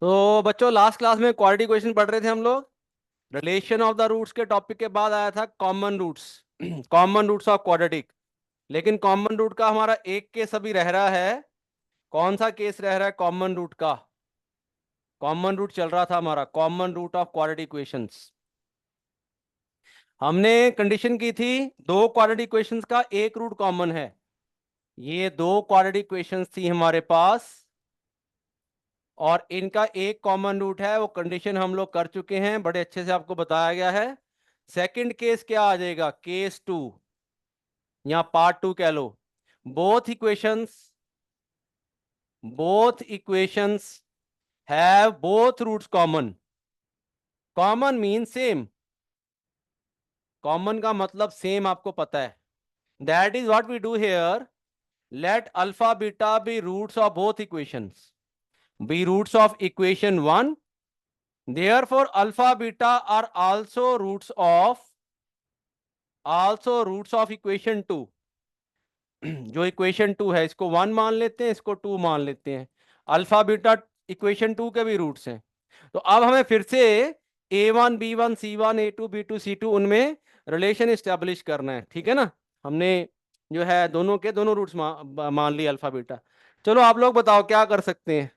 तो बच्चों last class में क्वाड्रेटिक इक्वेशन पढ़ रहे थे हम लोग। रिलेशन ऑफ द रूट्स के टॉपिक के बाद आया था common roots. Common roots of quadratic. लेकिन कॉमन रूट का हमारा एक केस अभी रह रहा है। कौन सा केस रह रहा है कॉमन रूट का? कॉमन रूट चल रहा था हमारा common root of quadratic equations. हमने कंडीशन की थी दो क्वाड्रेटिक इक्वेशंस का एक रूट कॉमन है। ये दो क्वाड्रेटिक इक्वेशंस थी हमारे पास और इनका एक कॉमन रूट है। वो कंडीशन हम लोग कर चुके हैं, बड़े अच्छे से आपको बताया गया है। सेकंड केस क्या आ जाएगा? केस टू या पार्ट टू कह लो। Both equations both equations have both roots common. Common mean same. Common का मतलब सेम, आपको पता है। That is what we do here. Let alpha beta be roots of both equations, be roots of equation one. Therefore, alpha beta are also roots of equation two. जो equation two है इसको one मान लेते हैं, इसको to मान लेते हैं। अल्फा बीटा इक्वेशन टू के भी रूट्स हैं। तो अब हमें फिर से A1 B1 C1 A2 B2 C2 उनमें रिलेशन स्टैब्लिश करना है, ठीक है ना। हमने जो है दोनों के दोनों रूट्स मान लिए अल्फा बीटा। चलो आप लोग बताओ क्या कर सकते हैं।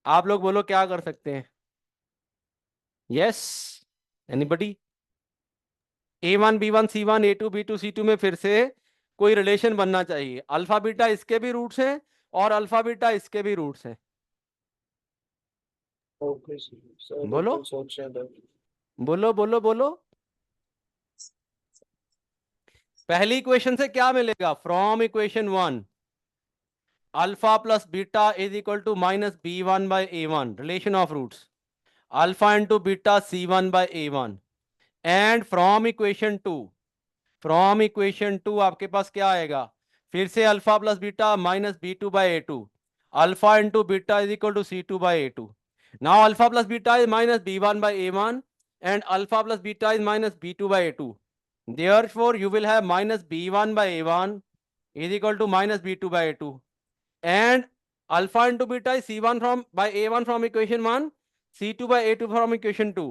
आप लोग बोलो क्या कर सकते हैं। Yes, anybody? A1 B1 C1 A2 B2 C2 में फिर से कोई रिलेशन बनना चाहिए। अल्फा बीटा इसके भी रूट्स हैं और अल्फा बीटा इसके भी रूट्स हैं। ओके सर, बोलो बिल्कुल सोच रहे थे। बोलो बोलो बोलो। पहली इक्वेशन से क्या मिलेगा? From equation one alpha plus beta is equal to -B1/A1 relation of roots. Alpha into beta C1 by A1। And from equation two आपके पास क्या आएगा? फिर से alpha plus beta -B2/A2। Alpha into beta is equal to C2/A2। Now alpha plus beta is -B1/A1 and alpha plus beta is -B2/A2. Therefore, you will have -B1/A1 is equal to -B2/A2. And alpha into beta is C1 from by A1 from equation 1, C2/A2 from equation 2.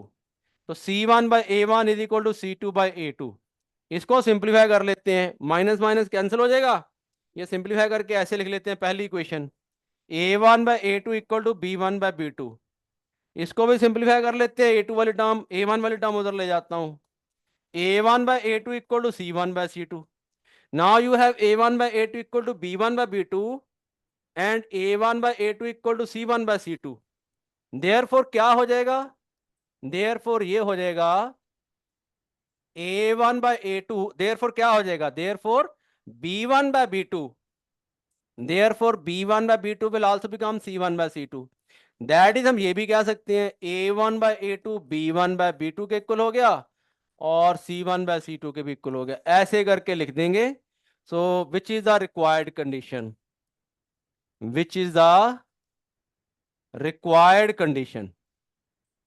तो C1/A1 is equal to C2/A2। इसको simplify कर लेते हैं, minus minus cancel हो जाएगा। ये simplify करके ऐसे लिख लेते हैं पहली equation A1/A2 equal to B1/B2। इसको भी सिंप्लीफाई कर लेते हैं, A2 वाली टर्म A1 वाली टर्म उधर ले जाता हूं। A1/A2 equal to C1/C2। Now you have A1/A2 equal to B1/B2 and A1/A2 equal to C1/C2। Therefore क्या हो जाएगा? देयरफॉर ये हो जाएगा A1/A2। देयरफॉर क्या हो जाएगा? Therefore B1/B2। Therefore B1/B2 will also become C1/C2। That is हम ये भी कह सकते हैं A1/A2 B1/B2 के इक्वल हो गया और C1/C2 के भी इक्वल हो गया। ऐसे करके लिख देंगे। So which is the required condition? Which is the required condition?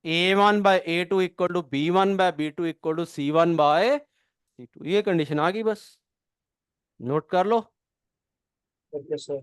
A1/A2 equal to B1/B2 equal to C1/C2। ये कंडीशन आ गई, बस नोट कर लो। Okay sir.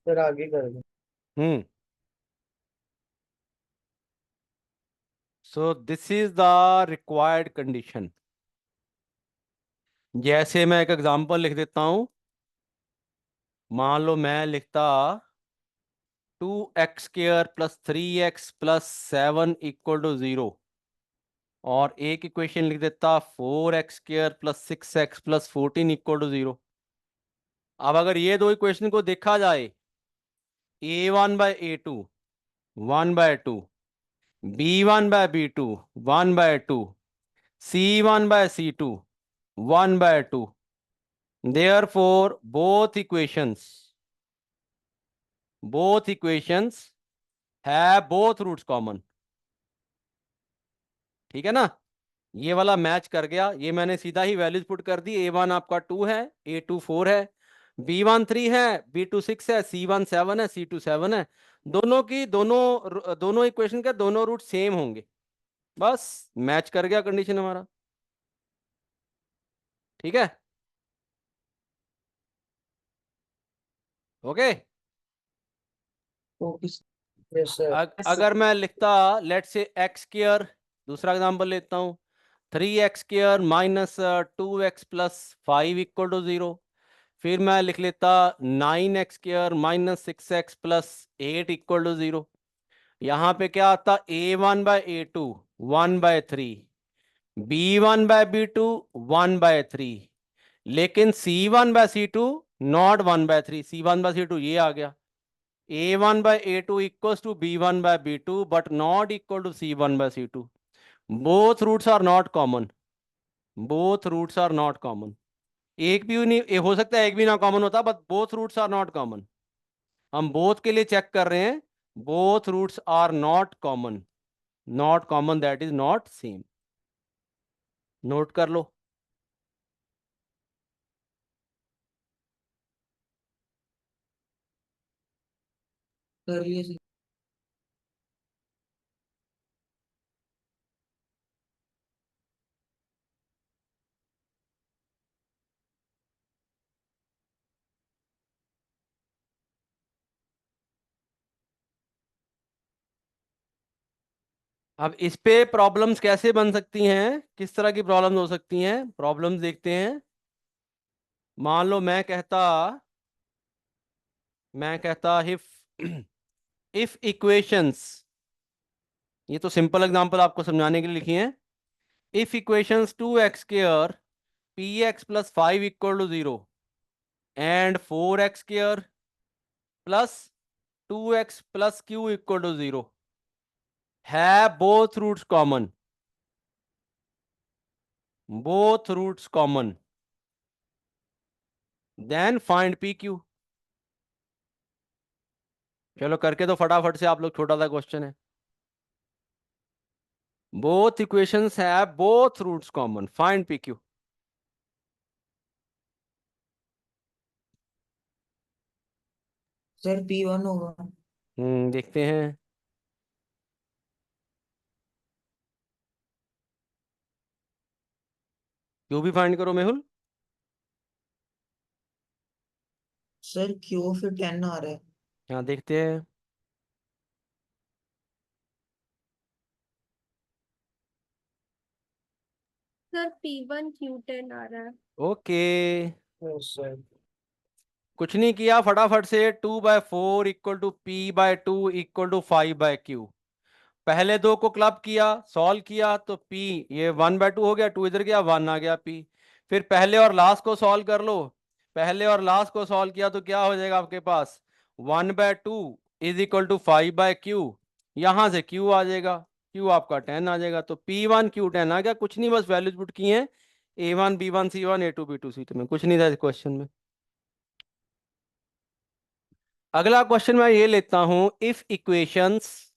फिर आगे कर दो। Hmm. So this is the required condition. जैसे मैं एक एग्जांपल लिख देता हूं। मान लो मैं लिखता 2x² + 3x + 7 = 0, और एक इक्वेशन लिख देता 4x² + 6x + 14 = 0। अब अगर ये दो इक्वेशन को देखा जाए, a1/a2 1/2, b1/b2 1/2, c1/c2 1/2, therefore both equations have both roots common। ठीक है ना, ये वाला मैच कर गया, ये मैंने सीधा ही वैल्यूज पुट कर दी। a1 आपका 2 है, a2 4 है, b1 3 है, b2 6 है, c1 7 है, c2 7 है। दोनों की दोनों इक्वेशन के दोनों रूट सेम होंगे, बस मैच कर गया कंडीशन हमारा। ठीक है, ओके। Okay yes sir. अगर मैं लिखता लेट से x², दूसरा एग्जांपल लेता हूं, 3x² - 2x + 5 = 0। फिर मैं लिख लेता 9x² - 6x + 8 = 0। यहाँ पे क्या आता, a1/a2 1/3, b1/b2 1/3, लेकिन c1/c2 नॉट 1/3, c1/c2 ये आ गया, a1/a2 = b1/b2 but not equal to c1/c2। both roots are not common, both roots are not common। एक भी नहीं हो सकता है, एक भी ना कॉमन होता, but both roots are not common. हम बोथ के लिए चेक कर रहे हैं, both roots are not common, not common that is not same. Note कर लो। कर लिए सर। अब इस पे प्रॉब्लम्स कैसे बन सकती हैं, किस तरह की प्रॉब्लम्स हो सकती हैं, प्रॉब्लम्स देखते हैं। मान लो मैं कहता इफ इफ इक्वेशंस, ये तो सिंपल एग्जांपल आपको समझाने के लिए लिखी है। If equations 2x² px + 5 = 0 and 4x² + 2x + q = 0 have both roots common, then find pq। चलो करके तो फटाफट से आप लोग, छोटा सा क्वेश्चन है। both equations have both roots common, find pq। Sir P1 होगा। देखते हैं। क्यू भी फाइंड करो मेहुल। सर क्यू फिर 10 आ रहा है। यहाँ देखते हैं। सर P1Q10 आ रहा है। Okay, yes sir. कुछ नहीं किया, फटाफट से 2/4 = p/2 = 5/q। पहले दो को क्लब किया, सॉल्व किया, तो p ये 1/2 हो गया, 2 इधर गया, 1 आ गया p। फिर पहले और लास्ट को सॉल्व कर लो, पहले और लास्ट को सॉल्व किया तो क्या हो जाएगा आपके पास, 1/2 = 5/q। यहां से q आ जाएगा, q आपका 10 आ जाएगा, तो p1q10 आ गया। कुछ नहीं, बस वैल्यूज पुट की हैं, a1 b1 c1 a2 b2 c2 में, कुछ नहीं था इस क्वेश्चन में। अगला क्वेश्चन मैं ये लेता हूं, if equations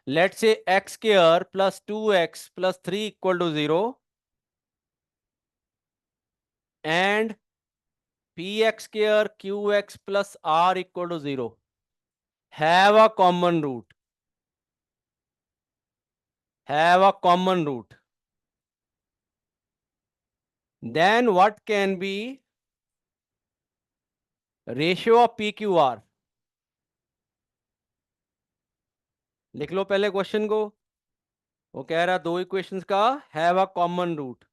let's say x² + 2x + 3 = 0 and px² qx + r = 0 have a common root, then what can be ratio of pqr। लिख लो पहले क्वेश्चन को। वो कह रहा दो इक्वेशंस का have a common root,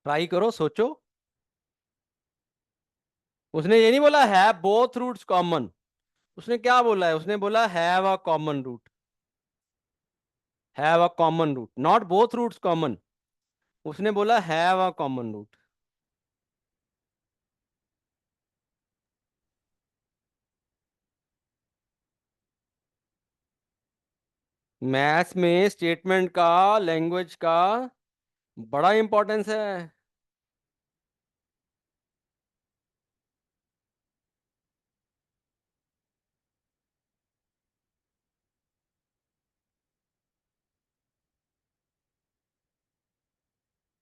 try करो, सोचो। उसने ये नहीं बोला है बोथ रूट्स कॉमन, उसने क्या बोला है, उसने बोला have a common root, have a common root, not both roots common, उसने बोला have a common root. Maths में स्टेटमेंट का, लैंग्वेज का बड़ा इंपॉर्टेंस है।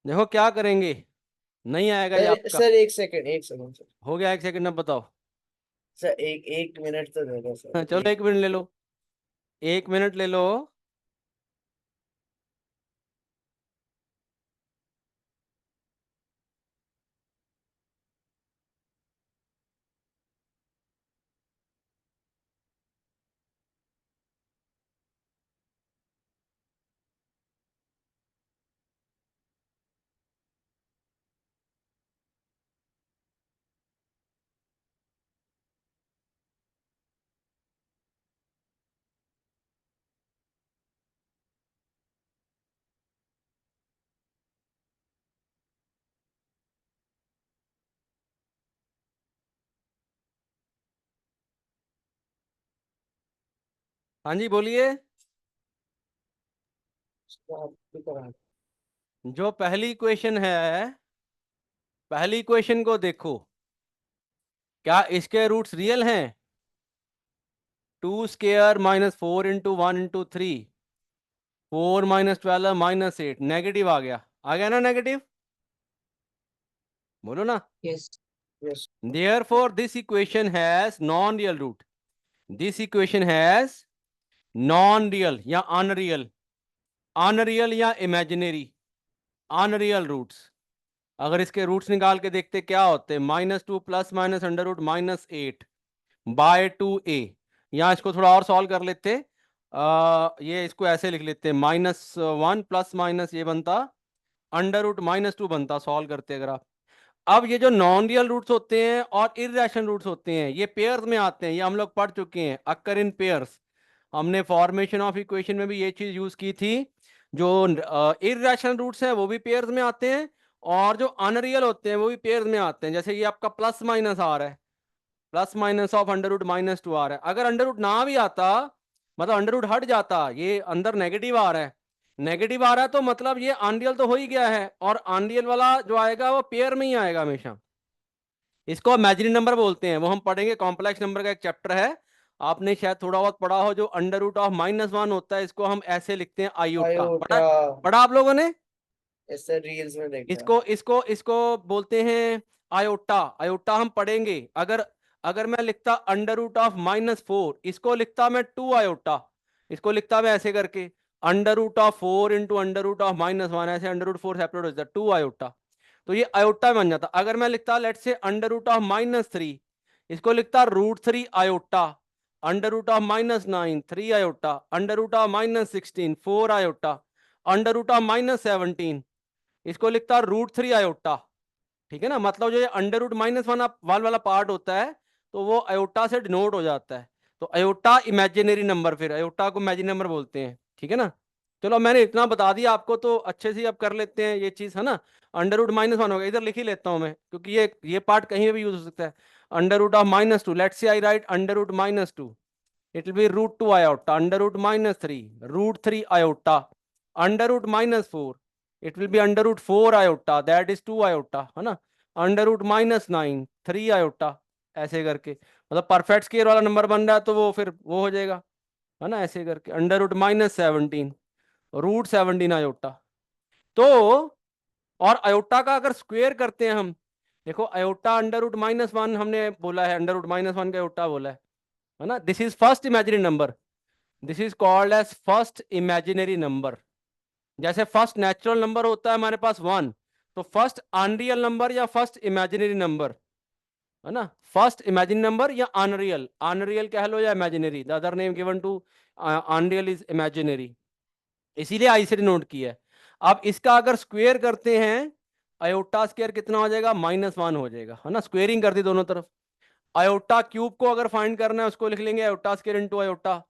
देखो क्या करेंगे, नहीं आएगा ये सर आपका। सर एक सेकंड सर। हो गया 1 सेकंड, अब बताओ। सर एक मिनट तो दे दो हाँ, सर। चलो 1 मिनट ले लो, 1 मिनट ले लो। हाँ जी बोलिए। जो पहली इक्वेशन है, पहली इक्वेशन को देखो, क्या इसके रूट्स रियल हैं? 2² - 4 × 1 × 3, 4 - 12 - 8, नेगेटिव आ गया ना नेगेटिव, बोलो ना। Yes. Yes. Therefore this equation has non-real root, this equation has non-real या unreal, unreal या imaginary, unreal roots। अगर इसके रूट्स निकाल के देखते क्या होते, -2 ± √-8 बाय 2a। यहाँ इसको थोड़ा और सॉल्व कर लेते, ये इसको ऐसे लिख लेते, -1 ± ये बनता √-2 बनता, सॉल्व करते अगर आप। अब ये जो नॉन रियल रूट्स होते हैं और इरेशनल रूट्स होते हैं, ये पेयर्स में आते हैं, ये हम लोग पढ़ चुके हैं, अक्कर इन पेयर्स। हमने फॉर्मेशन ऑफ इक्वेशन में भी ये चीज यूज की थी। जो इरेशनल रूट्स हैं वो भी पेयर्स में आते हैं, और जो अनरियल होते हैं वो भी पेयर्स में आते हैं। जैसे ये आपका प्लस माइनस आ रहा है, प्लस माइनस ऑफ √-2 आ रहा है। अगर अंडर रूट ना भी आता, मतलब अंडर रूट हट जाता, ये अंदर नेगेटिव आ रहा है, नेगेटिव आ रहा है तो मतलब ये अनरियल तो हो ही गया है, और अनरियल वाला जो आएगा वो पेयर में ही आएगा हमेशा। इसको इमेजिनरी नंबर बोलते हैं, वो हम पढ़ेंगे, कॉम्प्लेक्स नंबर का एक चैप्टर है, आपने शायद थोड़ा बहुत पढ़ा हो। जो अंडर रूट ऑफ -1 होता है, इसको हम ऐसे लिखते हैं आयोटा। आयोटा। पढ़ा आप लोगों ने? सर रील्स में देखा है। इसको इसको इसको बोलते हैं आयोटा। आयोटा हम पढ़ेंगे। अगर अगर मैं लिखता अंडर रूट ऑफ -4, इसको लिखता मैं 2 आयोटा, इसको लिखता मैं ऐसे करके √4 × अंडर रूट ऑफ -1, ऐसे √4 सेपरेट हो जाता 2 आयोटा, तो ये आयोटा बन जाता। अगर मैं लिखता लेट से अंडर रूट ऑफ -3, इसको लिखता √3 iota, under root of -9 3 iota, under root of -16 4 iota, under root of -17 इसको लिखता √3 आयोटा। ठीक है ना, मतलब जो ये अंडर रूट -1 वाला पार्ट होता है, तो वो अयोटा से डिनोट हो जाता है। तो अयोटा इमेजिनरी नंबर, फिर अयोटा को इमेजिनरी नंबर बोलते हैं। ठीक है ना, चलो मैंने इतना बता दिया आपको, तो अच्छे से अब कर लेते हैं ये चीज, है ना। अंडर रूट -1 होगा, इधर लिख ही लेता हूं मैं, क्योंकि ये पार्ट कहीं भी यूज हो सकता है। Under root of -2, let's say I write under root -2, it will be √2 iota, under root -3 √3 iota, under root -4 it will be under root 4 iota, that is 2 iota, है ना। अंडर रूट -9 3 iota, ऐसे करके, मतलब perfect square वाला number बन रहा है तो वो फिर वो हो जाएगा, है ना, ऐसे करके अंडर रूट-17 √17 iota। तो और अयोटा का अगर स्क्वायर करते हैं हम, देखो अयोटा अंडर रूट-1 हमने बोला है, अंडर रूट-1 का अयोटा बोला है ना। This is first imaginary number, this is called as first imaginary number. जैसे फर्स्ट नेचुरल नंबर होता है हमारे पास 1, तो फर्स्ट अनरियल नंबर या फर्स्ट इमेजिनरी नंबर, है ना। फर्स्ट इमेजिनरी नंबर या अनरियल, अनरियल कह लो या imaginary, the other name given to unreal is imaginary, इसीलिए आई से नोट किया है। अब इसका अगर स्क्वायर करते हैं आयोटा स्क्वायर कितना हो जाएगा, -1 हो जाएगा, है ना, स्क्वेयरिंग कर दी दोनों तरफ। आयोटा क्यूब को अगर फाइंड करना है उसको लिख लेंगे iota square into iota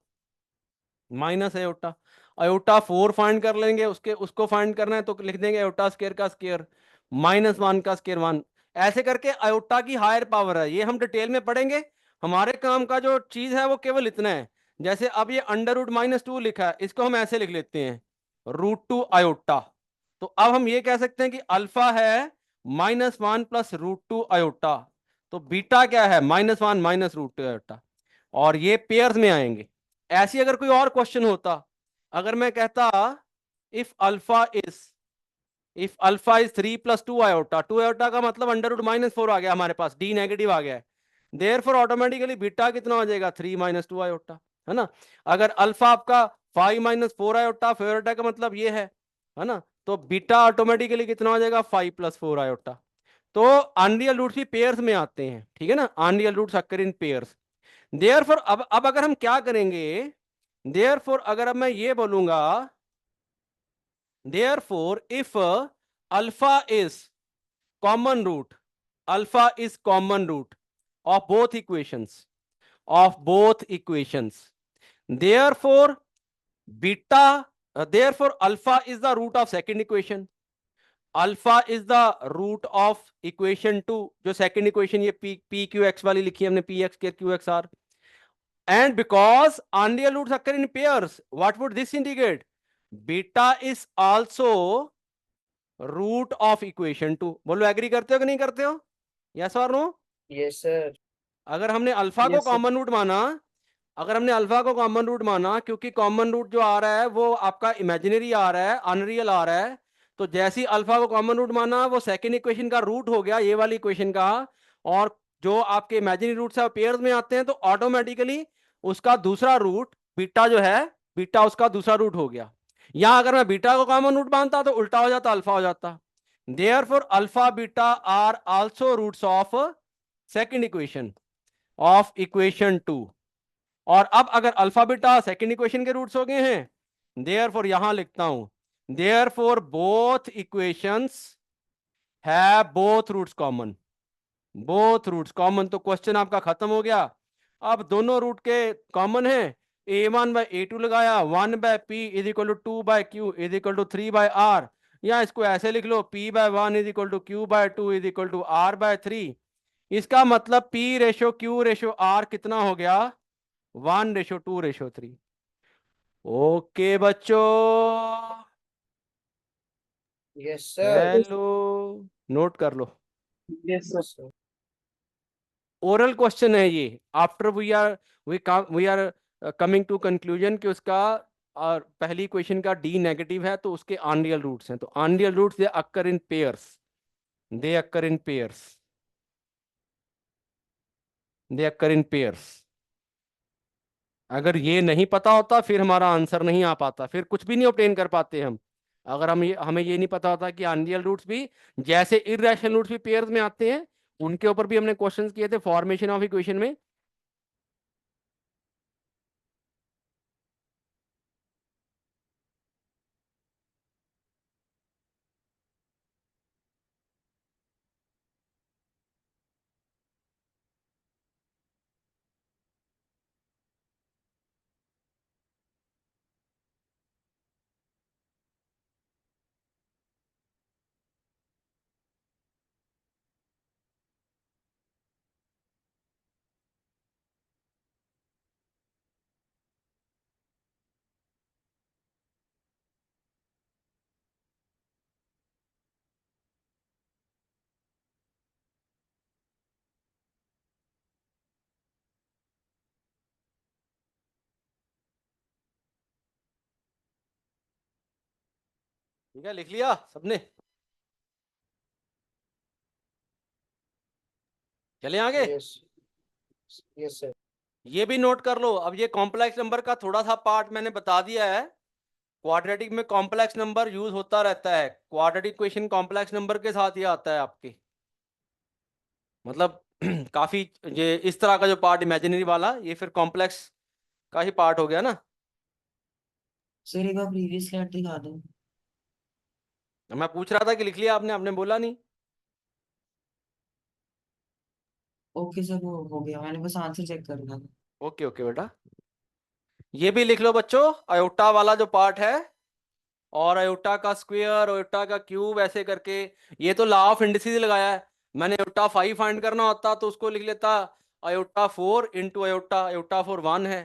minus iota. Iota 4 find कर लेंगे, उसको फाइंड करना है तो लिख देंगे आयोटा स्क्वायर का स्क्वायर -1 का स्क्वायर 1। ऐसे करके आयोटा की हायर पावर है, ये हम डिटेल में पढ़ेंगे। हमारे काम का जो चीज है वो केवल इतना है। जैसे अब ये √-2 लिखा है, इसको हम ऐसे लिख लेते हैं √2 आयोटा। तो अब हम ये कह सकते हैं कि अल्फा है -1 प्लस √2 आयोटा, तो बीटा क्या है -1 माइनस √2 आयोटा, और ये पेयर्स में आएंगे। ऐसी अगर कोई और क्वेश्चन होता, अगर मैं कहता if alpha is 3 + 2 iota, 2 iota का मतलब √-4 आ गया हमारे पास, डी नेगेटिव आ गया है, देयरफॉर ऑटोमेटिकली बीटा कितना हो जाएगा 3 - 2 आयोटा, है ना। अगर अल्फा आपका 5 - 4 आयोटा, 4 आयोटा का मतलब ये है ना, तो बीटा ऑटोमेटिकली कितना हो जाएगा 5 + 4 आयोटा। तो अनरियल रूट्स भी पेयर्स में आते हैं, ठीक है ना, unreal roots occur in pairs. Therefore अब अगर हम क्या करेंगे, देयरफॉर अगर अब मैं ये बोलूंगा, therefore if alpha is common root, alpha is common root of both equations, therefore beta, therefore alpha is the root of second equation, alpha is the root of equation 2, जो सेकंड इक्वेशन ये p q x वाली लिखी है हमने, p x के q x r. And because unreal roots occur in pairs, what would this indicate? Beta is also root of equation 2। बोलो agree करते हो कि नहीं करते हो, यस और नो? Yes sir. अगर हमने अल्फा को Yes, sir. कॉमन रूट माना, अगर हमने अल्फा को कॉमन रूट माना, क्योंकि कॉमन रूट जो आ रहा है वो आपका इमेजिनरी आ रहा है, अनरियल आ रहा है, तो जैसे ही अल्फा को कॉमन रूट माना वो सेकंड इक्वेशन का रूट हो गया, ये वाली इक्वेशन का, और जो आपके इमेजिनरी रूट्स है पेयर्स में आते हैं, तो ऑटोमेटिकली उसका दूसरा रूट बीटा जो है, बीटा उसका दूसरा रूट हो गया। यहां अगर मैं बीटा को कॉमन रूट मानता तो उल्टा हो जाता, अल्फा हो जाता। Therefore alpha beta are also roots of second equation of equation 2। और अब अगर अल्फा बीटा सेकंड इक्वेशन के रूट्स हो गए हैं, देयरफॉर यहां लिखता हूं, therefore both equations have both roots common, both roots common. तो क्वेश्चन आपका खत्म हो गया। अब दोनों रूट के कॉमन है, a1/a2 लगाया, 1/p is equal to 2/q is equal to 3/r, या इसको ऐसे लिख लो p/1 is equal to q/2 is equal to r/3। इसका मतलब p/q/r कितना हो गया 1/2/3। ओके बच्चों, Yes sir. हेलो, नोट कर लो, Yes sir. ओरल क्वेश्चन है ये। After we are coming to conclusion कि उसका और पहली क्वेश्चन का डी नेगेटिव है, तो उसके अनरियल रूट्स हैं, तो unreal roots they occur in pairs, they occur in pairs, they occur in pairs. अगर ये नहीं पता होता फिर हमारा आंसर नहीं आ पाता, फिर कुछ भी नहीं ऑब्टेन कर पाते हम। अगर हमें ये नहीं पता होता कि अनरियल रूट्स भी जैसे इररेशनल रूट्स भी पेयर्स में आते हैं, उनके ऊपर भी हमने क्वेश्चंस किए थे फॉर्मेशन ऑफ इक्वेशन में। ठीक है, लिख लिया सबने, चले आगे। Yes. Yes sir. ये भी नोट कर लो। अब ये कॉम्प्लेक्स नंबर का थोड़ा सा पार्ट मैंने बता दिया है। क्वाड्रेटिक में कॉम्प्लेक्स नंबर यूज होता रहता है, क्वाड्रेटिक इक्वेशन कॉम्प्लेक्स नंबर के साथ ही आता है आपके, मतलब काफी ये इस तरह का जो पार्ट इमेजिनरी वाला, ये फिर कॉम्प्लेक्स का ही पार्ट हो गया ना। सर एक बार प्रीवियस स्लाइड दिखा दो। मैं पूछ रहा था कि लिख लिया आपने, आपने बोला नहीं। ओके सर, वो हो गया, मैंने बस आंसर चेक करना था। ओके ओके बेटा, ये भी लिख लो बच्चों, अयोटा वाला जो पार्ट है, और अयोटा का स्क्वायर, अयोटा का क्यूब, ऐसे करके। ये तो लॉ ऑफ इंडिसेस लगाया है। मैंने अयोटा 5 फाइंड करना होता तो उसको लिख लेता अयोटा 4 इंटू अयोटा, अयोटा 4 1 है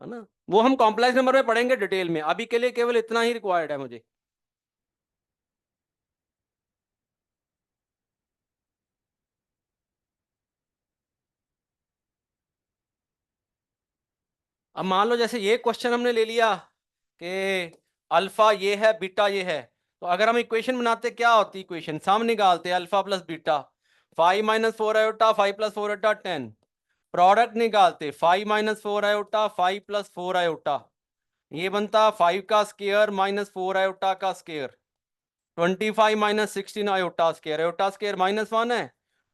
ना। वो हम कॉम्प्लेक्स नंबर में पढ़ेंगे डिटेल में, अभी के लिए केवल इतना ही रिक्वायर्ड है मुझे। अब मान लो जैसे ये क्वेश्चन हमने ले लिया कि अल्फा ये है, बीटा ये है, तो अगर हम इक्वेशन बनाते क्या होती इक्वेशन, सम निकालते alpha plus beta, 5 minus 4 iota 5 plus 4 iota 10, product निकालते 5 माइनस 4 आयोटा 5 प्लस 4 आयोटा, ये बनता 5 का स्क्वायर माइनस 4 आयोटा का square, 25 minus 16 iota square, iota square -1 है,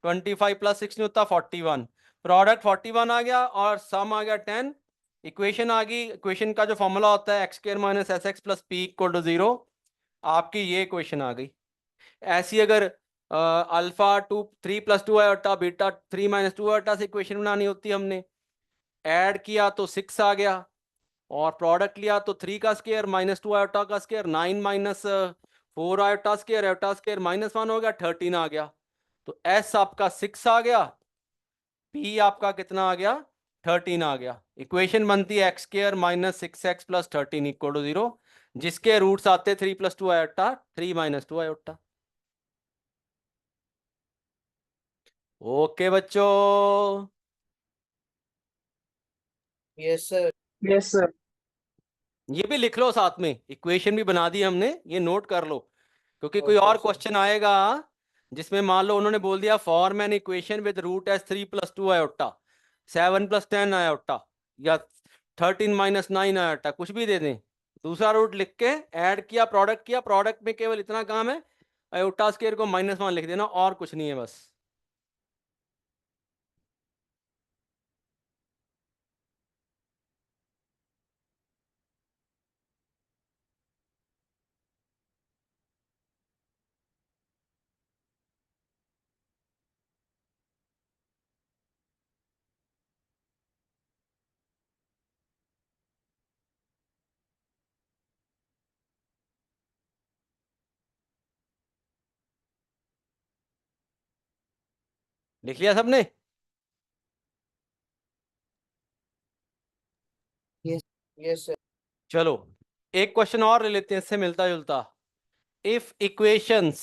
25 प्लस 16 होता 41, प्रोडक्ट 41 आ गया और सम आ गया 10। इक्वेशन आ गई, इक्वेशन का जो फॉर्मूला होता है x square minus s x plus p equal to 0, आपकी ये इक्वेशन आ गई। ऐसी अगर alpha 3 plus 2 iota beta 3 minus 2 iota से इक्वेशन बनानी होती, हमने ऐड किया तो 6 आ गया, और प्रोडक्ट लिया तो 3 का स्क्वायर माइनस 2 आयोटा का स्क्वायर, 9 माइनस 4 आयोटा स्क्वायर -1 हो गया, 13 आ गया। तो एस आपका 6 आ गया, पी आपका कितना आ गया, 13 आ गया। इक्वेशन बनती है x square minus 6x plus 13 equal to 0, जिसके रूट्स आते 3 plus 2 iota 3 minus 2 iota. Okay बच्चों, Yes, sir. Yes, sir. ये भी लिख लो साथ में, इक्वेशन भी बना दी हमने, ये नोट कर लो, क्योंकि कोई Okay, और sir. क्वेश्चन आएगा जिसमें मान लो उन्होंने बोल दिया form an equation with roots 3 plus 2 iota 7 plus 10 iota, या 13 माइनस 9 आयोटा, कुछ भी दे दें, दूसरा रूट लिख के ऐड किया, प्रोडक्ट किया, प्रोडक्ट में केवल इतना काम है, आयोटा स्क्वायर को -1 लिख देना, और कुछ नहीं है बस। लिख लिया सबने? Yes. Yes, sir. चलो एक क्वेश्चन और ले लेते हैं, इससे मिलता जुलता। If equations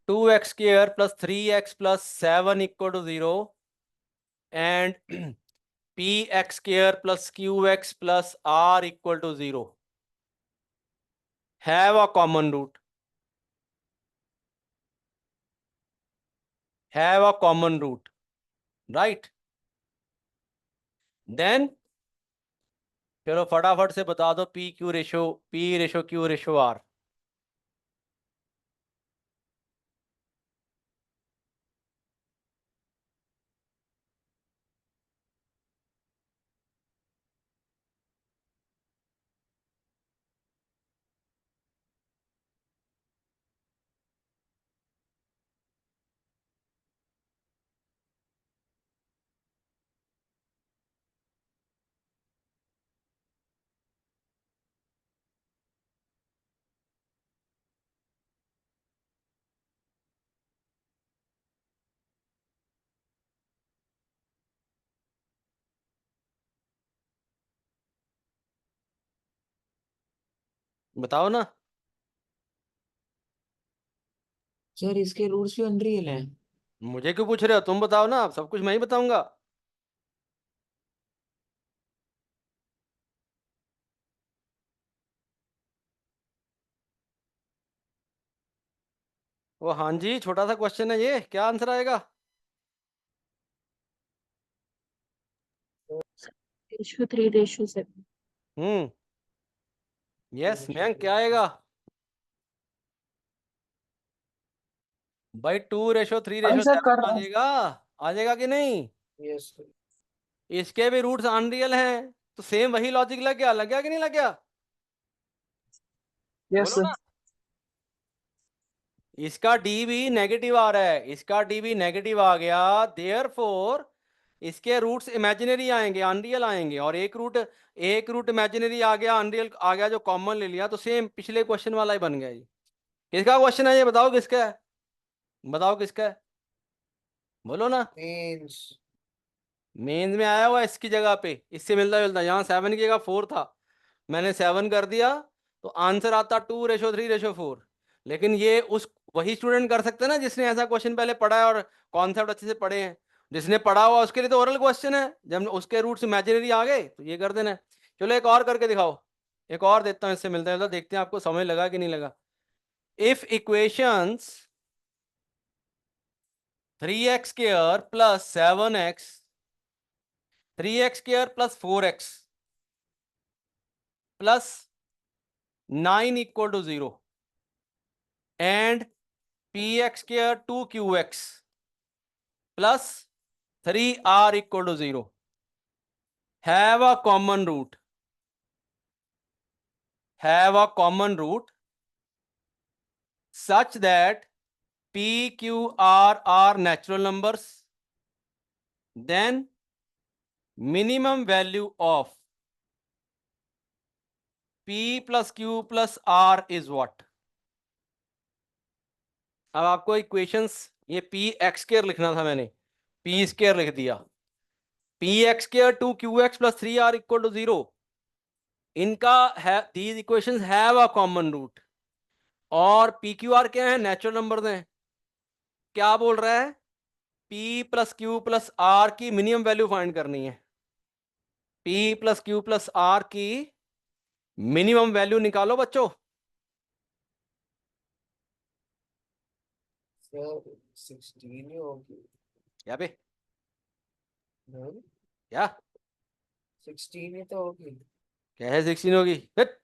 2x square plus 3x plus 7 equal to 0 and px square plus qx plus r equal to 0 have a common root, have a common root, right? Then चलो फटाफट से बता दो p q ratio, p ratio q ratio r। बताओ ना। Sir इसके roots भी unreal हैं। मुझे क्यों पूछ रहे हो, तुम बताओ ना, सब कुछ मैं ही बताऊंगा। वो हाँ जी, छोटा सा क्वेश्चन है ये, क्या आंसर आएगा? Ratio 3 ratio 7। हम्म, यस मैम, क्या आएगा भाई? 2:3:7 आंसर कर आ रहा हूँ। जाएगा, आ जाएगा कि नहीं? Yes, sir. इसके भी रूट्स अनरियल हैं, तो सेम वही लॉजिक लग गया कि नहीं लग गया? Yes, बोलो sir. ना। इसका डी भी नेगेटिव आ रहा है, इसका डी भी नेगेटिव आ गया, देयरफॉर इसके रूट्स इमेजिनरी आएंगे, अनरियल आएंगे, और एक रूट इमेजिनरी आ गया, अनरियल आ गया, जो कॉमन ले लिया, तो सेम पिछले क्वेश्चन वाला ही बन गया जी। किसका क्वेश्चन है ये, बताओ किसका है, बताओ किसका है, बोलो ना। Means. मेंस में आया हुआ इसकी जगह पे, इससे मिलता जुलता, यहाँ 7 की जगह 4 था, मैंने 7 कर दिया, तो आंसर आता 2:3:4। लेकिन ये उस वही स्टूडेंट कर सकते हैं ना जिसने ऐसा क्वेश्चन पहले पढ़ा है और कॉन्सेप्ट अच्छे से पढ़े हैं। जिसने पढ़ा हुआ उसके लिए तो ओरल क्वेश्चन है, जब उसके रूट्स इमेजिनरी आ गए तो ये कर देना है। चलो एक और करके दिखाओ, एक और देता हूँ, इससे मिलता जुलता, देखते हैं आपको समझ लगा कि नहीं लगा। If equations 3x² plus 7x 3x² plus 4x plus 9 equal to 0 and px² 2qx plus 3r equal to 0 have a common root such that p, q, r are natural numbers, then minimum value of p plus q plus r is what? अब आपको equations, ये P x square लिखना था, मैंने P square लिख दिया, p x square 2qx plus 3r equal to 0, इनका है, these equations have a common root, और पी क्यू आर क्या है, नेचुरल नंबर हैं। क्या बोल रहा है, p plus q plus r की मिनिमम वैल्यू फाइंड करनी है, p plus q plus r की मिनिमम वैल्यू निकालो बच्चों। Sir, 16 ही होगी। क्या बे, नहीं, क्या 16 ही तो होगी। क्या है, 16 होगी, फिर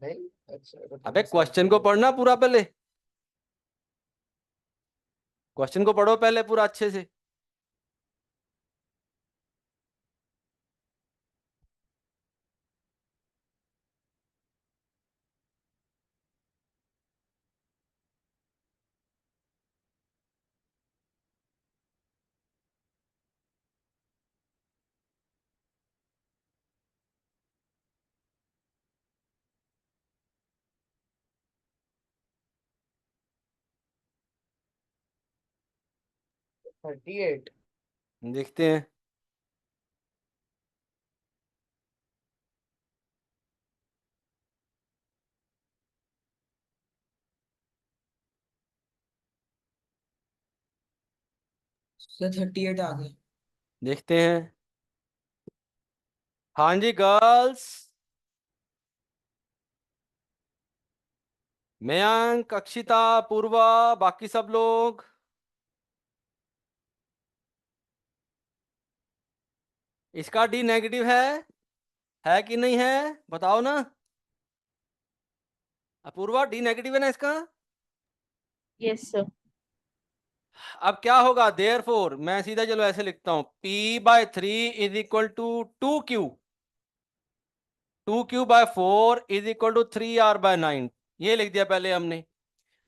नहीं, अच्छा अबे क्वेश्चन को पढ़ना पूरा, पहले क्वेश्चन को पढ़ो पहले पूरा अच्छे से। है 38। देखते हैं, सर 38 आ गए। देखते हैं। हाँ जी गर्ल्स, मयंक, अक्षिता, पूर्वा, बाकी सब लोग, इसका डी नेगेटिव है कि नहीं है, बताओ ना। अपूर्वा, डी नेगेटिव है ना इसका। Yes, sir. अब क्या होगा, देयरफॉर मैं सीधा चलो ऐसे लिखता हूं, p/3 is equal to 2q 2q/4 is equal to 3r/9, ये लिख दिया पहले हमने।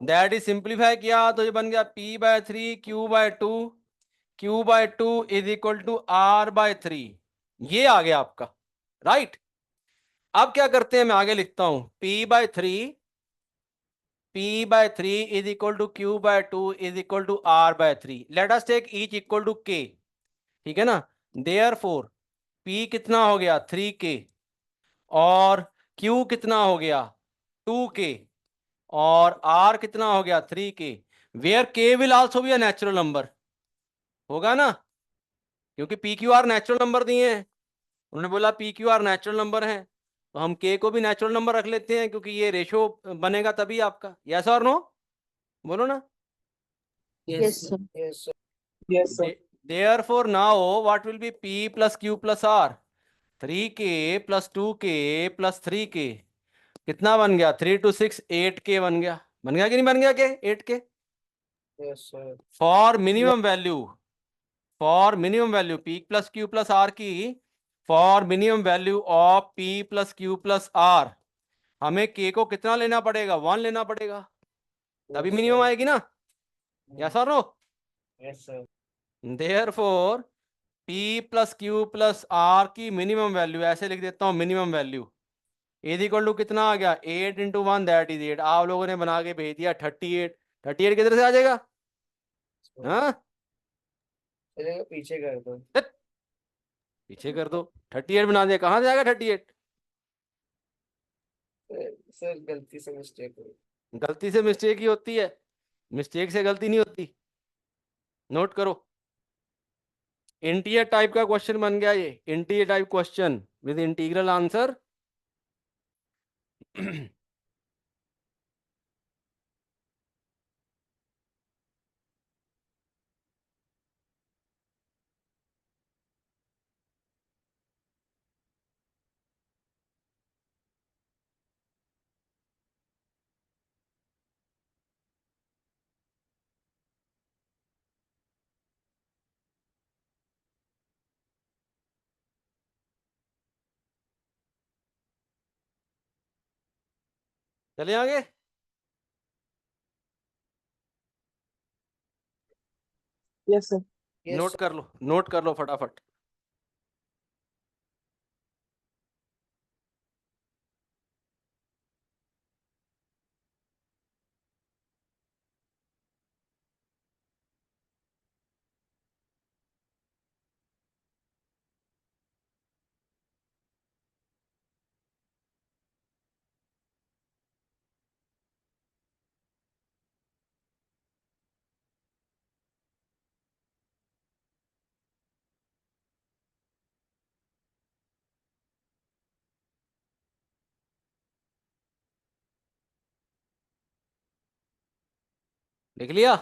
दैट इज सिंप्लीफाई किया तो ये बन गया p/3 q/2 q/2 is equal to r/3, ये आ गया आपका, राइट। अब क्या करते हैं, मैं आगे लिखता हूं, p/3 is equal to q/2 is equal to r/3, let us take each equal to k, ठीक है ना। देयरफॉर p कितना हो गया 3k, और q कितना हो गया 2k, और r कितना हो गया 3k, where k will also be a natural number, होगा ना, क्योंकि p q r natural number दिए हैं, उन्होंने बोला p q r natural number है, तो हम के को भी नेचुरल नंबर रख लेते हैं, क्योंकि ये रेशो बनेगा तभी आपका, यस और नो, बोलो ना। Yes, sir. Yes, sir. Yes sir. Therefore now what will be p plus q plus r, 3k plus 2k plus 3k, कितना बन गया, 3 to 6 8k बन गया, बन गया कि नहीं बन गया, के 8k। Yes, sir. For minimum value p plus q plus r की, for minimum value of p plus q plus r, हमें k को कितना लेना पड़ेगा, 1 लेना पड़ेगा, तभी Yes, मिनिमम sir. आएगी ना, यस और no? Yes, sir. Therefore p plus q plus r की मिनिमम वैल्यू, ऐसे लिख देता हूँ, minimum value is equal to कितना आ गया, 8 इंटू 1 दैट इज 8। आप लोगों ने बना के भेज दिया 38। 38 किधर से आ जाएगा? हाँ, चलेगा, पीछे कर दो। पीछे कर दो, 38 बना दिया, कहाँ से आएगा 38? सर गलती से मिस्टेक हुई। गलती से मिस्टेक ही होती है, मिस्टेक से गलती नहीं होती, नोट करो। इंटीजर टाइप का क्वेश्चन बन गया ये, integer type question with integral answer. चले आगे। Yes, sir. Yes, नोट कर लो, नोट कर लो फटाफट। लिख लिया?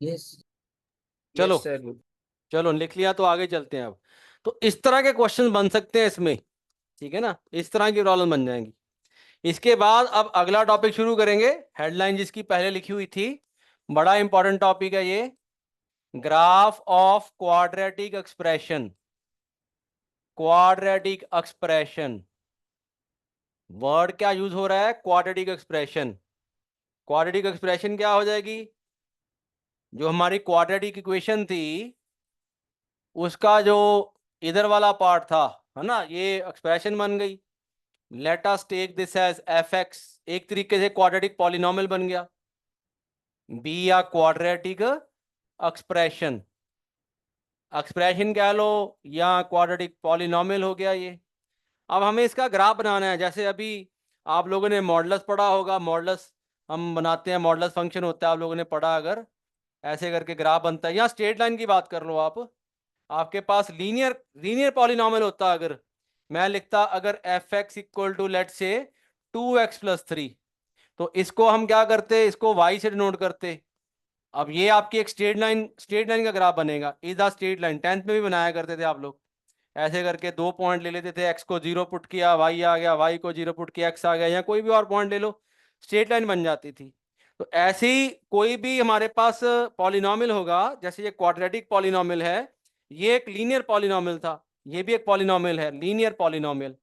Yes. चलो yes, sir. चलो लिख लिया तो आगे चलते हैं अब। तो इस तरह के क्वेश्चन बन सकते हैं इसमें, ठीक है ना, इस तरह की प्रॉब्लम बन जाएंगी। इसके बाद अब अगला टॉपिक शुरू करेंगे, हेडलाइन जिसकी पहले लिखी हुई थी, बड़ा इंपॉर्टेंट टॉपिक है ये, graph of quadratic expression. Quadratic expression, word क्या यूज हो रहा है, क्वाड्रेटिक एक्सप्रेशन। क्वाड्रेटिक एक्सप्रेशन क्या हो जाएगी, जो हमारी क्वाड्रेटिक इक्वेशन थी उसका जो इधर वाला पार्ट था, है ना, ये एक्सप्रेशन बन गई। Let us take this as f x, एक तरीके से क्वाड्रेटिक पॉलिनोमियल बन गया, बी या क्वाड्रेटिक एक्सप्रेशन, एक्सप्रेशन कह लो या क्वाड्रेटिक पॉलिनोमियल हो गया ये। अब हमें इसका ग्राफ बनाना है, जैसे अभी आप लोगों ने मॉडुलस पढ़ा होगा, मॉडुलस हम बनाते हैं, मॉडुलस फंक्शन होता है, आप लोगों ने पढ़ा, अगर ऐसे करके ग्राफ बनता है, या स्ट्रेट लाइन की बात कर लो आप, आपके पास लीनियर लीनियर पॉलिनोमियल होता, अगर मैं लिखता अगर f x equal to let say 2x plus 3, तो इसको हम क्या करते, इसको y से डिनोट करते। अब ये आपकी एक स्ट्रेट लाइन का ग्राफ बनेगा, is the straight line, 10th में भी बनाया करते थे आप लोग, ऐसे करके 2 पॉइंट ले लेते थे, x को 0 पुट किया y आ गया, y को 0 पुट किया x आ गया, या कोई भी और पॉइंट ले लो, स्ट्रेट लाइन बन जाती थी। तो ऐसे ही कोई भी हमारे पास पॉलिनोमियल होगा, जैसे ये क्वाड्रेटिक पॉलिनोमियल है, ये एक लीनियर पॉलिनोमियल था, ये भी एक पॉलिनोमियल है, लीनियर पॉलिनोमियल।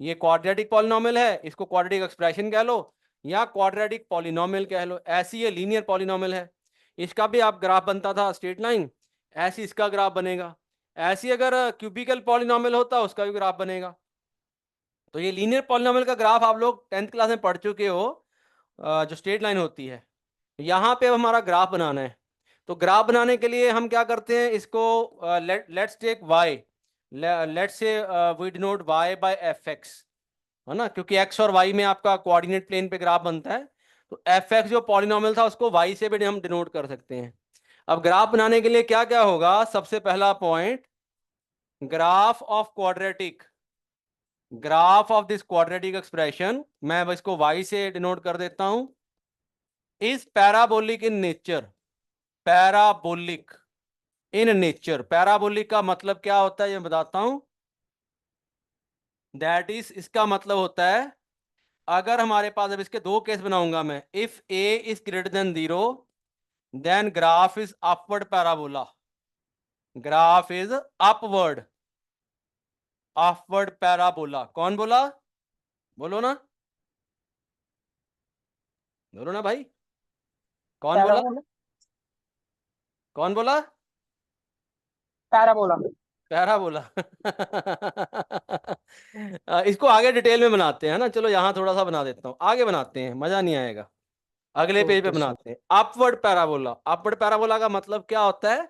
ये क्वाड्रेटिक पॉलिनोमियल है, इसको क्वाड्रेटिक एक्सप्रेशन कह लो या क्वाड्रेटिक पॉलिनोमियल कह लो, ऐसी ये लीनियर पॉलिनोमियल है। इसका भी आप ग्राफ बनता था स्ट्रेट लाइन, ऐसी इसका ग्राफ बनेगा, ऐसी अगर क्यूबिकल पॉलिनोमियल होता उसका भी ग्राफ बनेगा। तो ये लीनियर पॉलिनोमियल का ग्राफ आप लोग 10th क्लास में पढ़ चुके हो, जो स्ट्रेट लाइन होती है। यहाँ पे अब हमारा ग्राफ बनाना है, तो ग्राफ बनाने के लिए हम क्या करते हैं, इसको let's take y, let's say we denote y by f x, है ना, क्योंकि एक्स और वाई में आपका कोऑर्डिनेट प्लेन पे ग्राफ बनता है, तो एफ एक्स जो पॉलिनोमियल था उसको वाई से भी हम डिनोट कर सकते हैं। अब ग्राफ बनाने के लिए क्या क्या होगा, सबसे पहला point, graph of quadratic, graph of this quadratic expression, मैं इसको वाई से डिनोट कर देता हूं, is parabolic in nature. Parabolic in nature, parabolic का मतलब क्या होता है ये बताता हूं, दैट इज, इसका मतलब होता है, अगर हमारे पास, अब इसके दो केस बनाऊंगा मैं, if a is greater than 0 then graph is upward parabola, graph is upward, upward parabola. कौन बोला? बोलो ना, बोलो ना भाई, कौन बोला? कौन बोला? पैराबोला। पैराबोला। इसको आगे डिटेल में बनाते हैं ना, चलो यहाँ थोड़ा सा बना देता हूँ, आगे बनाते हैं, मजा नहीं आएगा, अगले पेज पे Okay, sir. बनाते हैं। अपवर्ड पैराबोला, अपवर्ड पैराबोला का मतलब क्या होता है?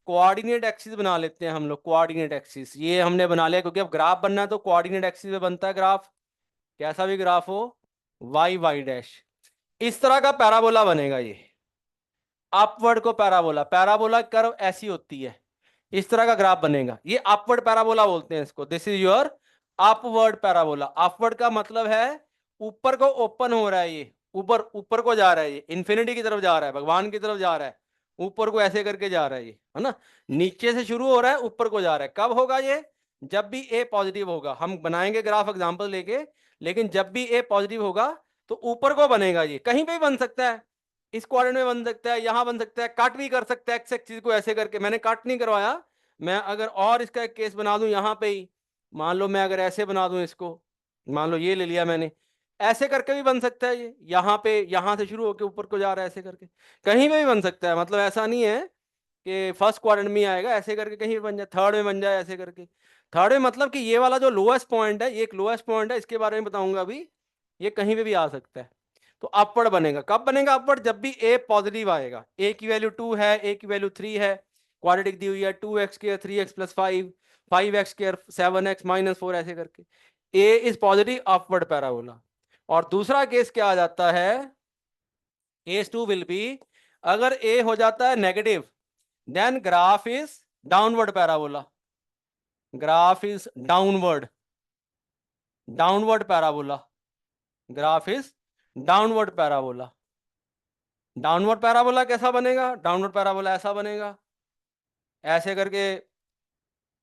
कोऑर्डिनेट एक्सिस बना लेते हैं हम लोग, कोऑर्डिनेट एक्सिस ये हमने बना लिया, क्योंकि अब ग्राफ बनना है तो कोऑर्डिनेट एक्सिस पे बनता है ग्राफ, कैसा भी ग्राफ हो, वाई वाई डैश, इस तरह का पैराबोला बनेगा ये। अपवर्ड को पैराबोला, पैराबोला कर्व ऐसी होती है, इस तरह का ग्राफ बनेगा, ये अपवर्ड पैराबोला बोलते हैं इसको। This is your upward parabola. Upward का मतलब है ऊपर को ओपन हो रहा है, ये ऊपर ऊपर को जा रहा है, ये इन्फिनिटी की तरफ जा रहा है, भगवान की तरफ जा रहा है, ऊपर को ऐसे करके जा रहा है ये, है ना। नीचे से शुरू हो रहा है, ऊपर को जा रहा है। कब होगा ये? जब भी ए पॉजिटिव होगा। हम बनाएंगे ग्राफ एग्जांपल लेके, लेकिन जब भी ए पॉजिटिव होगा तो ऊपर को बनेगा, ये कहीं पे भी बन सकता है, इस क्वाड्रेंट में बन सकता है, यहां बन सकता है, कट भी कर सकता है एक्स एक्सिस को ऐसे करके। मैंने कट नहीं करवाया, मैं अगर और इसका एक केस बना दूं यहाँ पे ही, मान लो मैं अगर ऐसे बना दूं इसको, मान लो ये ले लिया मैंने, ऐसे करके भी बन सकता है ये, यहाँ पे यहाँ से शुरू होकर ऊपर को जा रहा है ऐसे करके, कहीं पे भी बन सकता है। मतलब ऐसा नहीं है कि फर्स्ट क्वाड्रेंट में आएगा, ऐसे करके कहीं भी बन जाए, थर्ड में बन जाए ऐसे करके। थर्ड में मतलब कि ये वाला जो लोएस्ट पॉइंट है, ये एक लोएस्ट पॉइंट है, इसके बारे में बताऊंगा अभी, ये कहीं पे भी आ सकता है। तो अपवर्ड बनेगा, कब बनेगा अपवर्ड? जब भी ए पॉजिटिव आएगा, ए की वैल्यू 2 है, ए की वैल्यू 3 है, क्वाड्रेटिक दी हुई है 2x square 3x plus 5, 5x square 7x minus 4 ऐसे करके, ए इज पॉजिटिव, अपवर्ड पैराबोला। और दूसरा केस क्या आ जाता है? केस 2 विल बी, अगर ए हो जाता है negative, then graph is downward parabola, graph is downward, downward parabola, graph is downward parabola. Downward parabola कैसा बनेगा? डाउनवर्ड पैराबोला ऐसा बनेगा, ऐसे करके,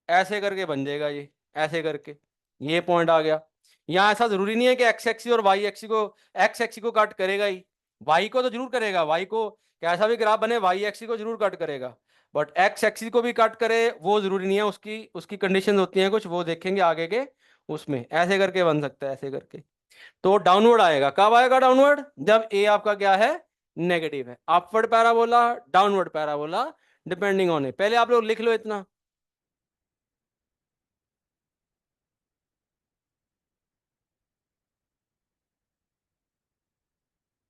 ऐसे करके बन जाएगा ये, ऐसे करके, ये पॉइंट आ गया। यहाँ ऐसा जरूरी नहीं है कि एक्स एक्सी और वाई एक्सी को, एक्स एक्सी को कट करेगा ही, वाई को तो जरूर करेगा, वाई को कैसा भी ग्राफ बने वाई एक्सी को जरूर कट करेगा, बट एक्स एक्सी को भी कट करे वो जरूरी नहीं है, उसकी उसकी कंडीशन होती हैं कुछ, वो देखेंगे आगे के उसमें। ऐसे करके बन सकता है, ऐसे करके। तो डाउनवर्ड आएगा, कब आएगा डाउनवर्ड? जब ए आपका क्या है? नेगेटिव है। Upward parabola, downward parabola, depending on a. पहले आप लोग लिख लो इतना।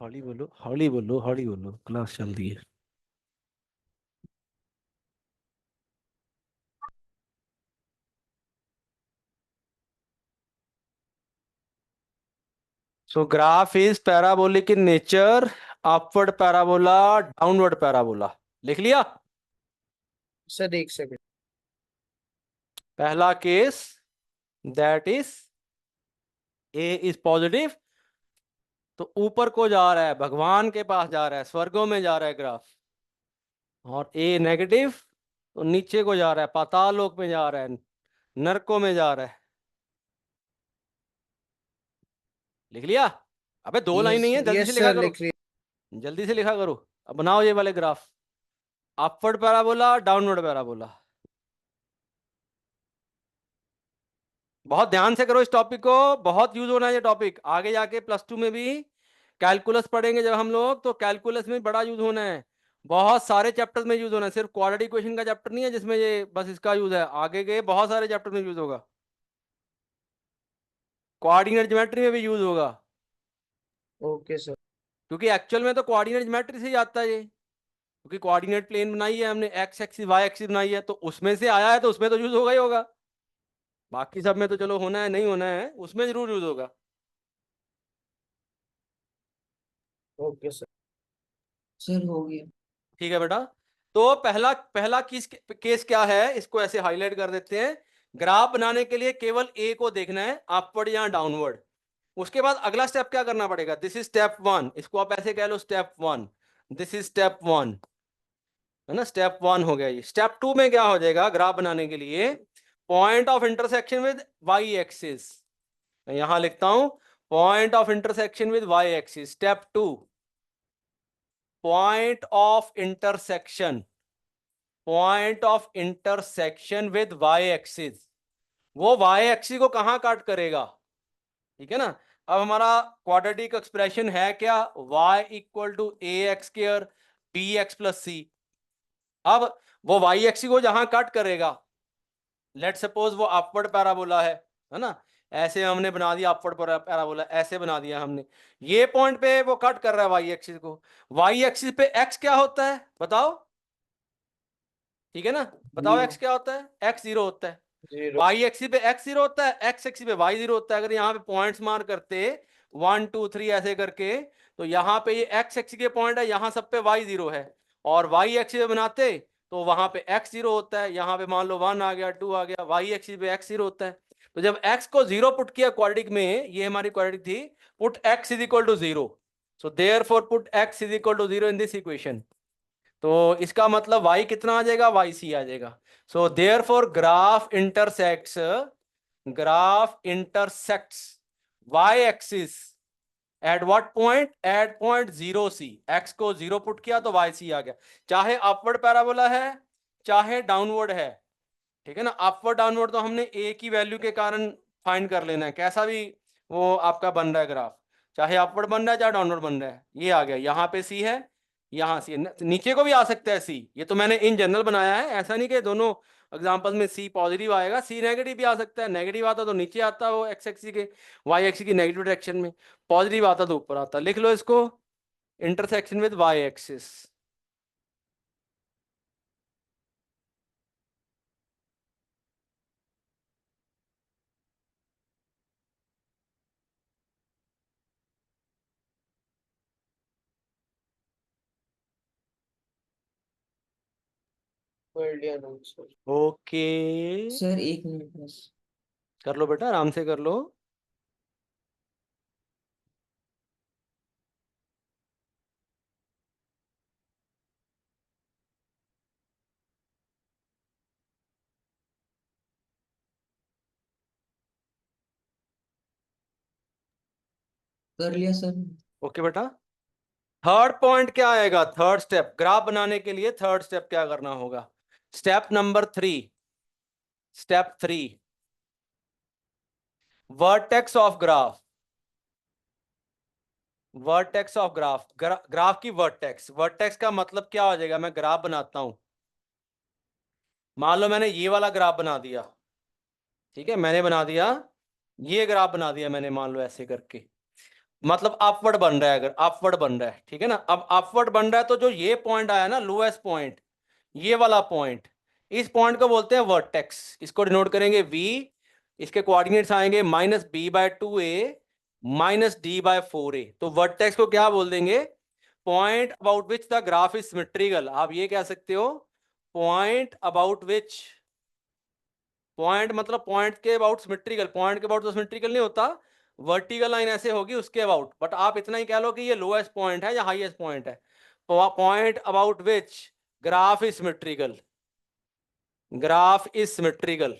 हौली बोलो, हौली बोलो, हौली बोलो, क्लास चल रही है। So graph is parabolic in nature, upward parabola, downward parabola। लिख लिया? Sir, एक second. पहला case, that is A is positive, तो ऊपर को जा रहा है, भगवान के पास जा रहा है, स्वर्गों में जा रहा है ग्राफ। और A नेगेटिव तो नीचे को जा रहा है, पाताल लोक में जा रहा है, नरकों में जा रहा है। लिख लिया? अबे दो लाइन नहीं है, जल्दी Yes, से लिखा sir, करो, लिख लिया. जल्दी से लिखा करो। अब बनाओ ये वाले graph, upward parabola, downward parabola. बहुत ध्यान से करो इस टॉपिक को, बहुत यूज होना है ये टॉपिक आगे जाके, +2 में भी कैलकुलस पढ़ेंगे जब हम लोग, तो कैलकुलस में बड़ा यूज होना है, बहुत सारे चैप्टर्स में यूज होना है, सिर्फ क्वाड्रेटिक इक्वेशन का चैप्टर नहीं है जिसमें ये बस इसका यूज है, आगे के बहुत सारे चैप्टर में यूज होगा, कोऑर्डिनेट ज्योमेट्री में भी यूज होगा, Okay, sir. क्योंकि एक्चुअल में तो कोऑर्डिनेट ज्योमेट्री से ही आता है ये, क्योंकि कोऑर्डिनेट प्लेन बनाई है हमने, एक्स एक्सिस वाई एक्सिस बनाई है, तो उसमें से आया है तो उसमें तो यूज होगा ही होगा, बाकी सब में तो चलो होना है नहीं होना है, उसमें जरूर यूज होगा। Okay, sir. सर हो गया। ठीक है बेटा। तो पहला पहला केस क्या है, इसको ऐसे हाईलाइट कर देते हैं। ग्राफ बनाने के लिए केवल ए को देखना है, अपवर्ड या डाउनवर्ड। उसके बाद अगला स्टेप क्या करना पड़ेगा? दिस इज स्टेप 1, इसको आप ऐसे कह लो स्टेप 1, दिस इज स्टेप 1, है ना, स्टेप 1 हो गया ये। स्टेप 2 में क्या हो जाएगा ग्राफ बनाने के लिए? Point of intersection with y axis, यहां लिखता हूं, point of intersection with y axis. Step 2, point of intersection, point of intersection with y axis, वो वाई एक्सिस को कहाँ कट करेगा, ठीक है ना। अब हमारा क्वाड्रेटिक एक्सप्रेशन है क्या, y equal to a x square b x plus c. अब वो वाई एक्सिस को जहां कट करेगा, लेट सपोज वो अपवर्ड पैराबोला है ना, ऐसे हमने बना दिया अपवर्ड पैराबोला, ऐसे बना दिया हमने, ये पॉइंट पे वो कट कर रहा है वाई एक्सिस को। वाई एक्सिस पे x क्या होता है बताओ, ठीक है ना, बताओ Zero. x क्या होता है, x 0 होता है। Zero. वाई एक्सिस पे x 0 होता है, x एक्सिस पे y 0 होता है। अगर यहाँ पे पॉइंट्स मार्क करते 1 2 3 ऐसे करके, तो यहाँ पे ये x एक्सिस के पॉइंट है, यहाँ सब पे y 0 है, और y एक्सिस पे बनाते तो वहां पे x 0 होता है, यहाँ पे मान लो 1 आ गया 2 आ गया, y एक्सिस पे x 0 होता है। तो जब x को 0 पुट किया क्वाड्रेटिक में, ये हमारी क्वाड्रेटिक थी, put x is equal to 0, so therefore put x is equal to 0 in this equation. तो इसका मतलब y कितना आ जाएगा, yc आ जाएगा। So therefore graph intersects y axis at what point, at point 0c। x को 0 put किया तो yc आ गया, चाहे अपवर्ड पैराबोला है चाहे डाउनवर्ड है, ठीक है ना। अपवर्ड डाउनवर्ड तो हमने a की वैल्यू के कारण फाइंड कर लेना है, कैसा भी वो आपका बन रहा है ग्राफ, चाहे अपवर्ड बन रहा है चाहे डाउनवर्ड बन रहा है। ये आ गया, यहाँ पे c है, यहाँ सी है, नीचे को भी आ सकता है सी, ये तो मैंने इन जनरल बनाया है, ऐसा नहीं कि दोनों एग्जांपल्स में सी पॉजिटिव आएगा, सी नेगेटिव भी आ सकता है। नेगेटिव आता तो नीचे आता वो एक्स एक्सिस के, वाई एक्सिस की नेगेटिव डायरेक्शन में, पॉजिटिव आता तो ऊपर आता। लिख लो इसको, intersection with y axis. Well done, answer. Okay, sir 1 minute बस। कर लो बेटा, आराम से कर लो। कर लिया सर। ओके बेटा, थर्ड पॉइंट क्या आएगा, थर्ड स्टेप ग्राफ बनाने के लिए थर्ड स्टेप क्या करना होगा, step number 3, step 3, vertex of graph, vertex of graph, graph की वर्टेक्स। वर्टेक्स का मतलब क्या हो जाएगा, मैं ग्राफ बनाता हूं, मान लो मैंने ये वाला ग्राफ बना दिया, ठीक है, मैंने बना दिया, ये ग्राफ बना दिया मैंने, मान लो ऐसे करके, मतलब अपवर्ड बन रहा है, अगर अपवर्ड बन रहा है, ठीक है ना। अब अपवर्ड बन रहा है तो जो ये पॉइंट आया ना, लोएस्ट पॉइंट, ये वाला पॉइंट, इस पॉइंट को बोलते हैं वर्टेक्स, इसको डिनोट करेंगे v, इसके कोऑर्डिनेट्स आएंगे -b/2a -d/4a। तो वर्टेक्स को क्या बोल देंगे, point about which the graph is symmetrical. आप ये कह सकते हो पॉइंट अबाउट विच, पॉइंट मतलब पॉइंट के अबाउट सिमेट्रिकल, पॉइंट के अबाउट तो सिमेट्रिकल नहीं होता, वर्टिकल लाइन ऐसे होगी उसके अबाउट, बट आप इतना ही कह लो कि ये लोएस्ट पॉइंट है या हाईएस्ट पॉइंट है। Point about which graph is symmetrical, graph is symmetrical,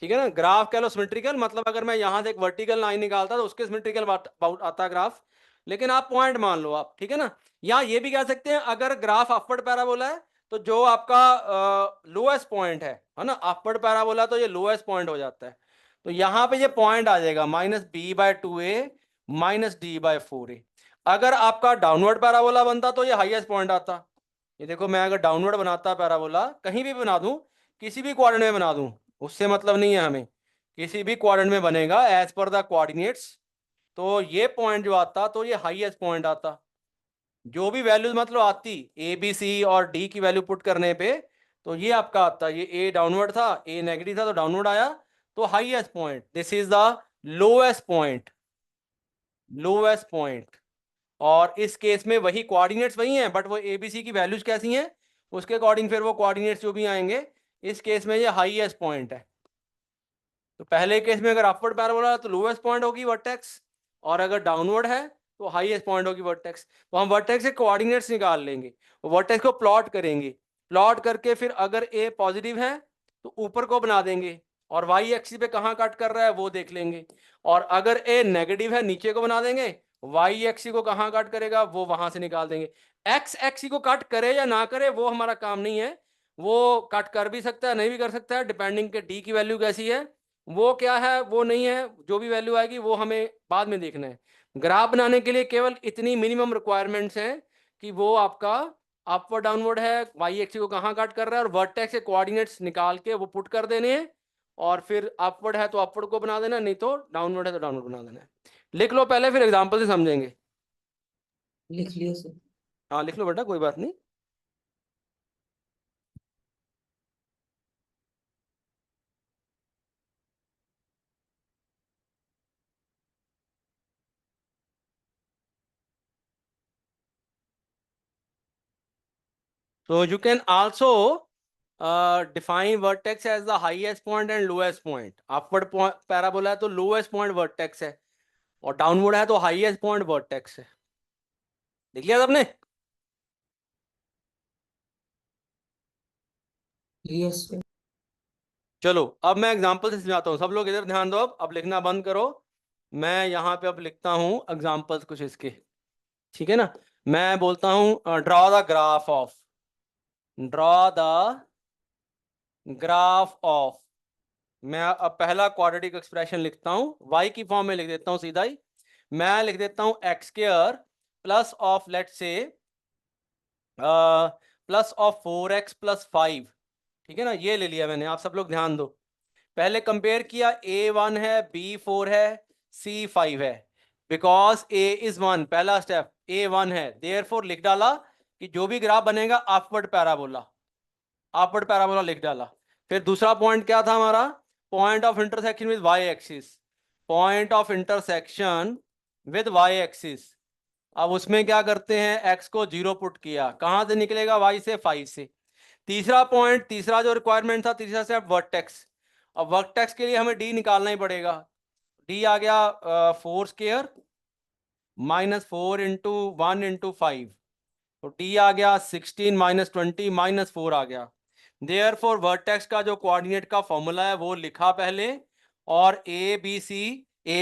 ठीक है ना। ग्राफ कह लो सिमेट्रिकल, मतलब अगर मैं यहां से एक वर्टिकल लाइन निकालता तो उसके सिमेट्रिकल अबाउट आता ग्राफ, लेकिन आप पॉइंट मान लो आप, ठीक है ना। या ये भी कह सकते हैं अगर ग्राफ अपवर्ड पैराबोला है तो जो आपका लोएस्ट पॉइंट है ना, अपवर्ड पैराबोला तो ये लोएस्ट पॉइंट हो जाता है, तो यहाँ पे ये पॉइंट आ जाएगा -b/2a -d/4a। अगर आपका डाउनवर्ड पैराबोला बनता तो ये हाईएस्ट पॉइंट आता। ये देखो, मैं अगर डाउनवर्ड बनाता पैराबोला, कहीं भी बना दूं, किसी भी क्वाड्रेंट में बना दूं, उससे मतलब नहीं है हमें, किसी भी क्वाड्रेंट में बनेगा एज पर द कोऑर्डिनेट्स, तो ये पॉइंट जो आता तो ये हाईएस्ट पॉइंट आता। जो भी वैल्यूज मतलब आती ए बी सी और डी की वैल्यू पुट करने पे, तो ये आपका आता, ये ए डाउनवर्ड था, ए नेगेटिव था तो डाउनवर्ड आया, तो highest point, this is the lowest point, lowest point. और इस केस में वही कोऑर्डिनेट्स वही हैं, बट वो एबीसी की वैल्यूज कैसी हैं, उसके अकॉर्डिंग फिर वो कोऑर्डिनेट्स जो भी आएंगे। इस केस में ये हाईएस्ट पॉइंट है, तो पहले केस में अगर अपवर्ड पैराबोला है तो लोएस्ट पॉइंट होगी वर्टेक्स, और अगर डाउनवर्ड है तो हाईएस्ट पॉइंट होगी वर्टेक्स। तो हम वर्टेक्स के कोऑर्डिनेट्स निकाल लेंगे, वर्टेक्स को प्लॉट करेंगे, प्लॉट करके फिर अगर ए पॉजिटिव है तो ऊपर को बना देंगे, और वाई एक्सिस पे कहाँ कट कर रहा है वो देख लेंगे, और अगर ए नेगेटिव है नीचे को बना देंगे, वाई एक्सिस को कहाँ कट करेगा वो वहां से निकाल देंगे। एक्स एक्सिस को कट करे या ना करे वो हमारा काम नहीं है, वो कट कर भी सकता है, नहीं भी कर सकता है, डिपेंडिंग के डी की वैल्यू कैसी है, वो क्या है वो नहीं है, जो भी वैल्यू आएगी वो हमें बाद में देखना है। ग्राफ बनाने के लिए केवल इतनी मिनिमम रिक्वायरमेंट्स हैं कि वो आपका अपवर्ड डाउनवर्ड है, वाई एक्सिस को कहाँ कट कर रहा है, और वर्टेक्स के कोऑर्डिनेट्स निकाल के वो पुट कर देने हैं, और फिर अपवर्ड है तो अपवर्ड को बना देना, नहीं तो डाउनवर्ड है तो डाउनवर्ड बना देना है। लिख लो पहले, फिर एग्जाम्पल से समझेंगे। लिख लिया सर। हाँ लिख लो बेटा, कोई बात नहीं। So you can also define vertex as the highest point and lowest point. Upward parabola है तो lowest point vertex है, और downward है तो highest point vertex है। देख लिया सबने? Yes sir. चलो अब मैं एग्जांपल से समझाता हूँ, सब लोग इधर ध्यान दो, अब लिखना बंद करो। मैं यहाँ पे अब लिखता हूँ एग्जांपल्स कुछ इसके, ठीक है ना। मैं बोलता हूँ draw the graph of, draw the graph of. मैं अब पहला क्वाड्रेटिक एक्सप्रेशन लिखता हूं, y की फॉर्म में लिख देता हूं सीधा ही। मैं लिख देता हूं x square plus of let say plus of 4x+5, ठीक है ना। ये ले लिया मैंने, आप सब लोग ध्यान दो। पहले कंपेयर किया, a1 है, b4 है, c5 है। बिकॉज a इज 1, पहला स्टेप a1 है, देयरफॉर लिख डाला कि जो भी ग्राफ बनेगा अपवर्ड पैराबोला, अपवर्ड पैराबोला लिख डाला। फिर दूसरा पॉइंट क्या था हमारा, point of intersection with y axis, point of intersection with y axis. अब उसमें क्या करते हैं, एक्स को 0 पुट किया, कहां से निकलेगा, वाई से, 5 से। तीसरा पॉइंट, तीसरा जो रिक्वायरमेंट था, तीसरा स्टेप वर्टेक्स। अब वर्टेक्स के लिए हमें डी निकालना ही पड़ेगा। डी आ गया 4 स्क्वायर -4 × 1 × 5, तो डी आ गया 16 -20 -4 आ गया। देयरफॉर वर्टेक्स का जो कोऑर्डिनेट का फॉर्मूला है वो लिखा पहले, और ए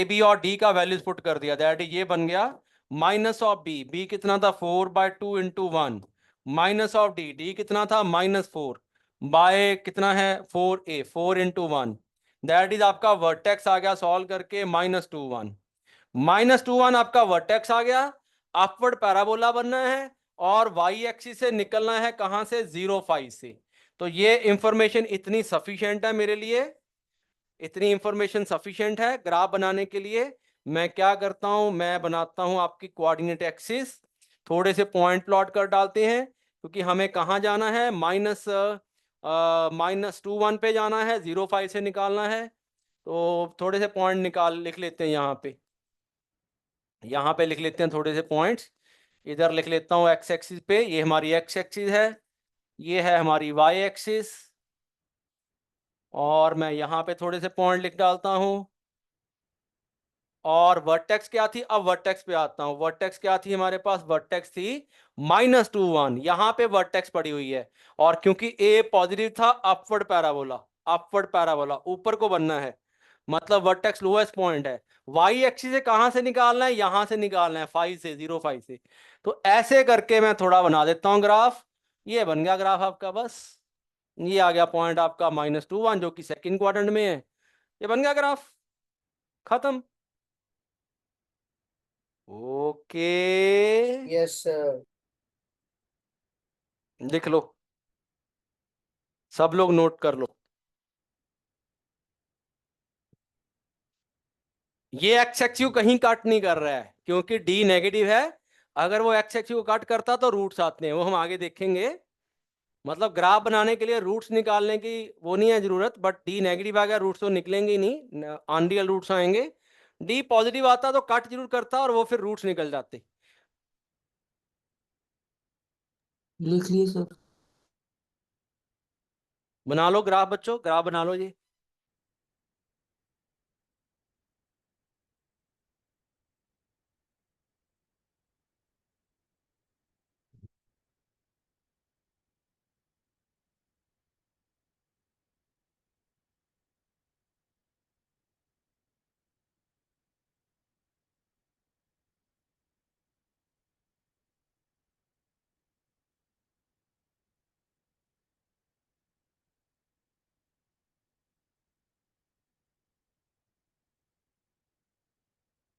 बी और डी का वैल्यूज पुट कर दिया, दैट इज ये बन गया माइनस ऑफ बी, बी कितना था 4/2 × 1, माइनस ऑफ डी, डी कितना था -4 बाय कितना है 4a, 4 × 1, दैट इज आपका वर्टेक्स आ गया सॉल्व करके -21, -21 आपका वर्टेक्स आ गया। अपवर्ड पैराबोला बनना है और वाई एक्सिस से निकलना है कहां से, 0, 5 से। तो ये इंफॉर्मेशन इतनी सफिशिएंट है मेरे लिए, इतनी इंफॉर्मेशन सफिशिएंट है ग्राफ बनाने के लिए। मैं क्या करता हूं, मैं बनाता हूं आपकी कोऑर्डिनेट एक्सिस, थोड़े से पॉइंट प्लॉट कर डालते हैं, क्योंकि हमें कहां जाना है, -21 पे जाना है, 0, 5 से निकालना है। तो थोड़े से पॉइंट निकाल लिख लेते हैं यहाँ पे लिख लेते हैं थोड़े से पॉइंट्स। इधर लिख लेता हूँ एक्स एक्सिस पे, ये हमारी एक्स एक्सिस है, ये है हमारी वाई एक्सिस, और मैं यहाँ पे थोड़े से पॉइंट लिख डालता हूँ। और वर्टेक्स क्या थी, अब वर्टेक्स पे आता हूँ। वर्टेक्स क्या थी हमारे पास, वर्टेक्स थी -21, यहाँ पे वर्टेक्स पड़ी हुई है, और क्योंकि ए पॉजिटिव था, अपवर्ड पैराबोला, अपवर्ड पैराबोला ऊपर को बनना है, मतलब वर्टेक्स लोएस्ट पॉइंट है। वाई एक्सिस से कहां से निकालना है, यहां से निकालना है 5 से, 0, 5 से। तो ऐसे करके मैं थोड़ा बना देता हूं ग्राफ। ये बन गया ग्राफ आपका, बस ये आ गया पॉइंट आपका -21 जो कि सेकंड क्वाड्रेंट में है। ये बन गया ग्राफ, खत्म। Okay, Yes, sir. लिख लो, सब लोग नोट कर लो। ये एक्स एक्सिस कहीं कट नहीं कर रहा है क्योंकि डी नेगेटिव है। अगर वो एक्स एक्सिस को कट करता तो रूट्स आते हैं, वो हम आगे देखेंगे। मतलब ग्राफ बनाने के लिए रूट्स निकालने की वो नहीं है जरूरत, बट डी नेगेटिव आ गया, रूट्स तो निकलेंगे ही नहीं, अनरियल रूट्स आएंगे। डी पॉजिटिव आता तो कट जरूर करता और वो फिर रूट्स निकल जाते। लिख लिए सर। बना लो ग्राफ बच्चों, ग्राफ बना लो जी।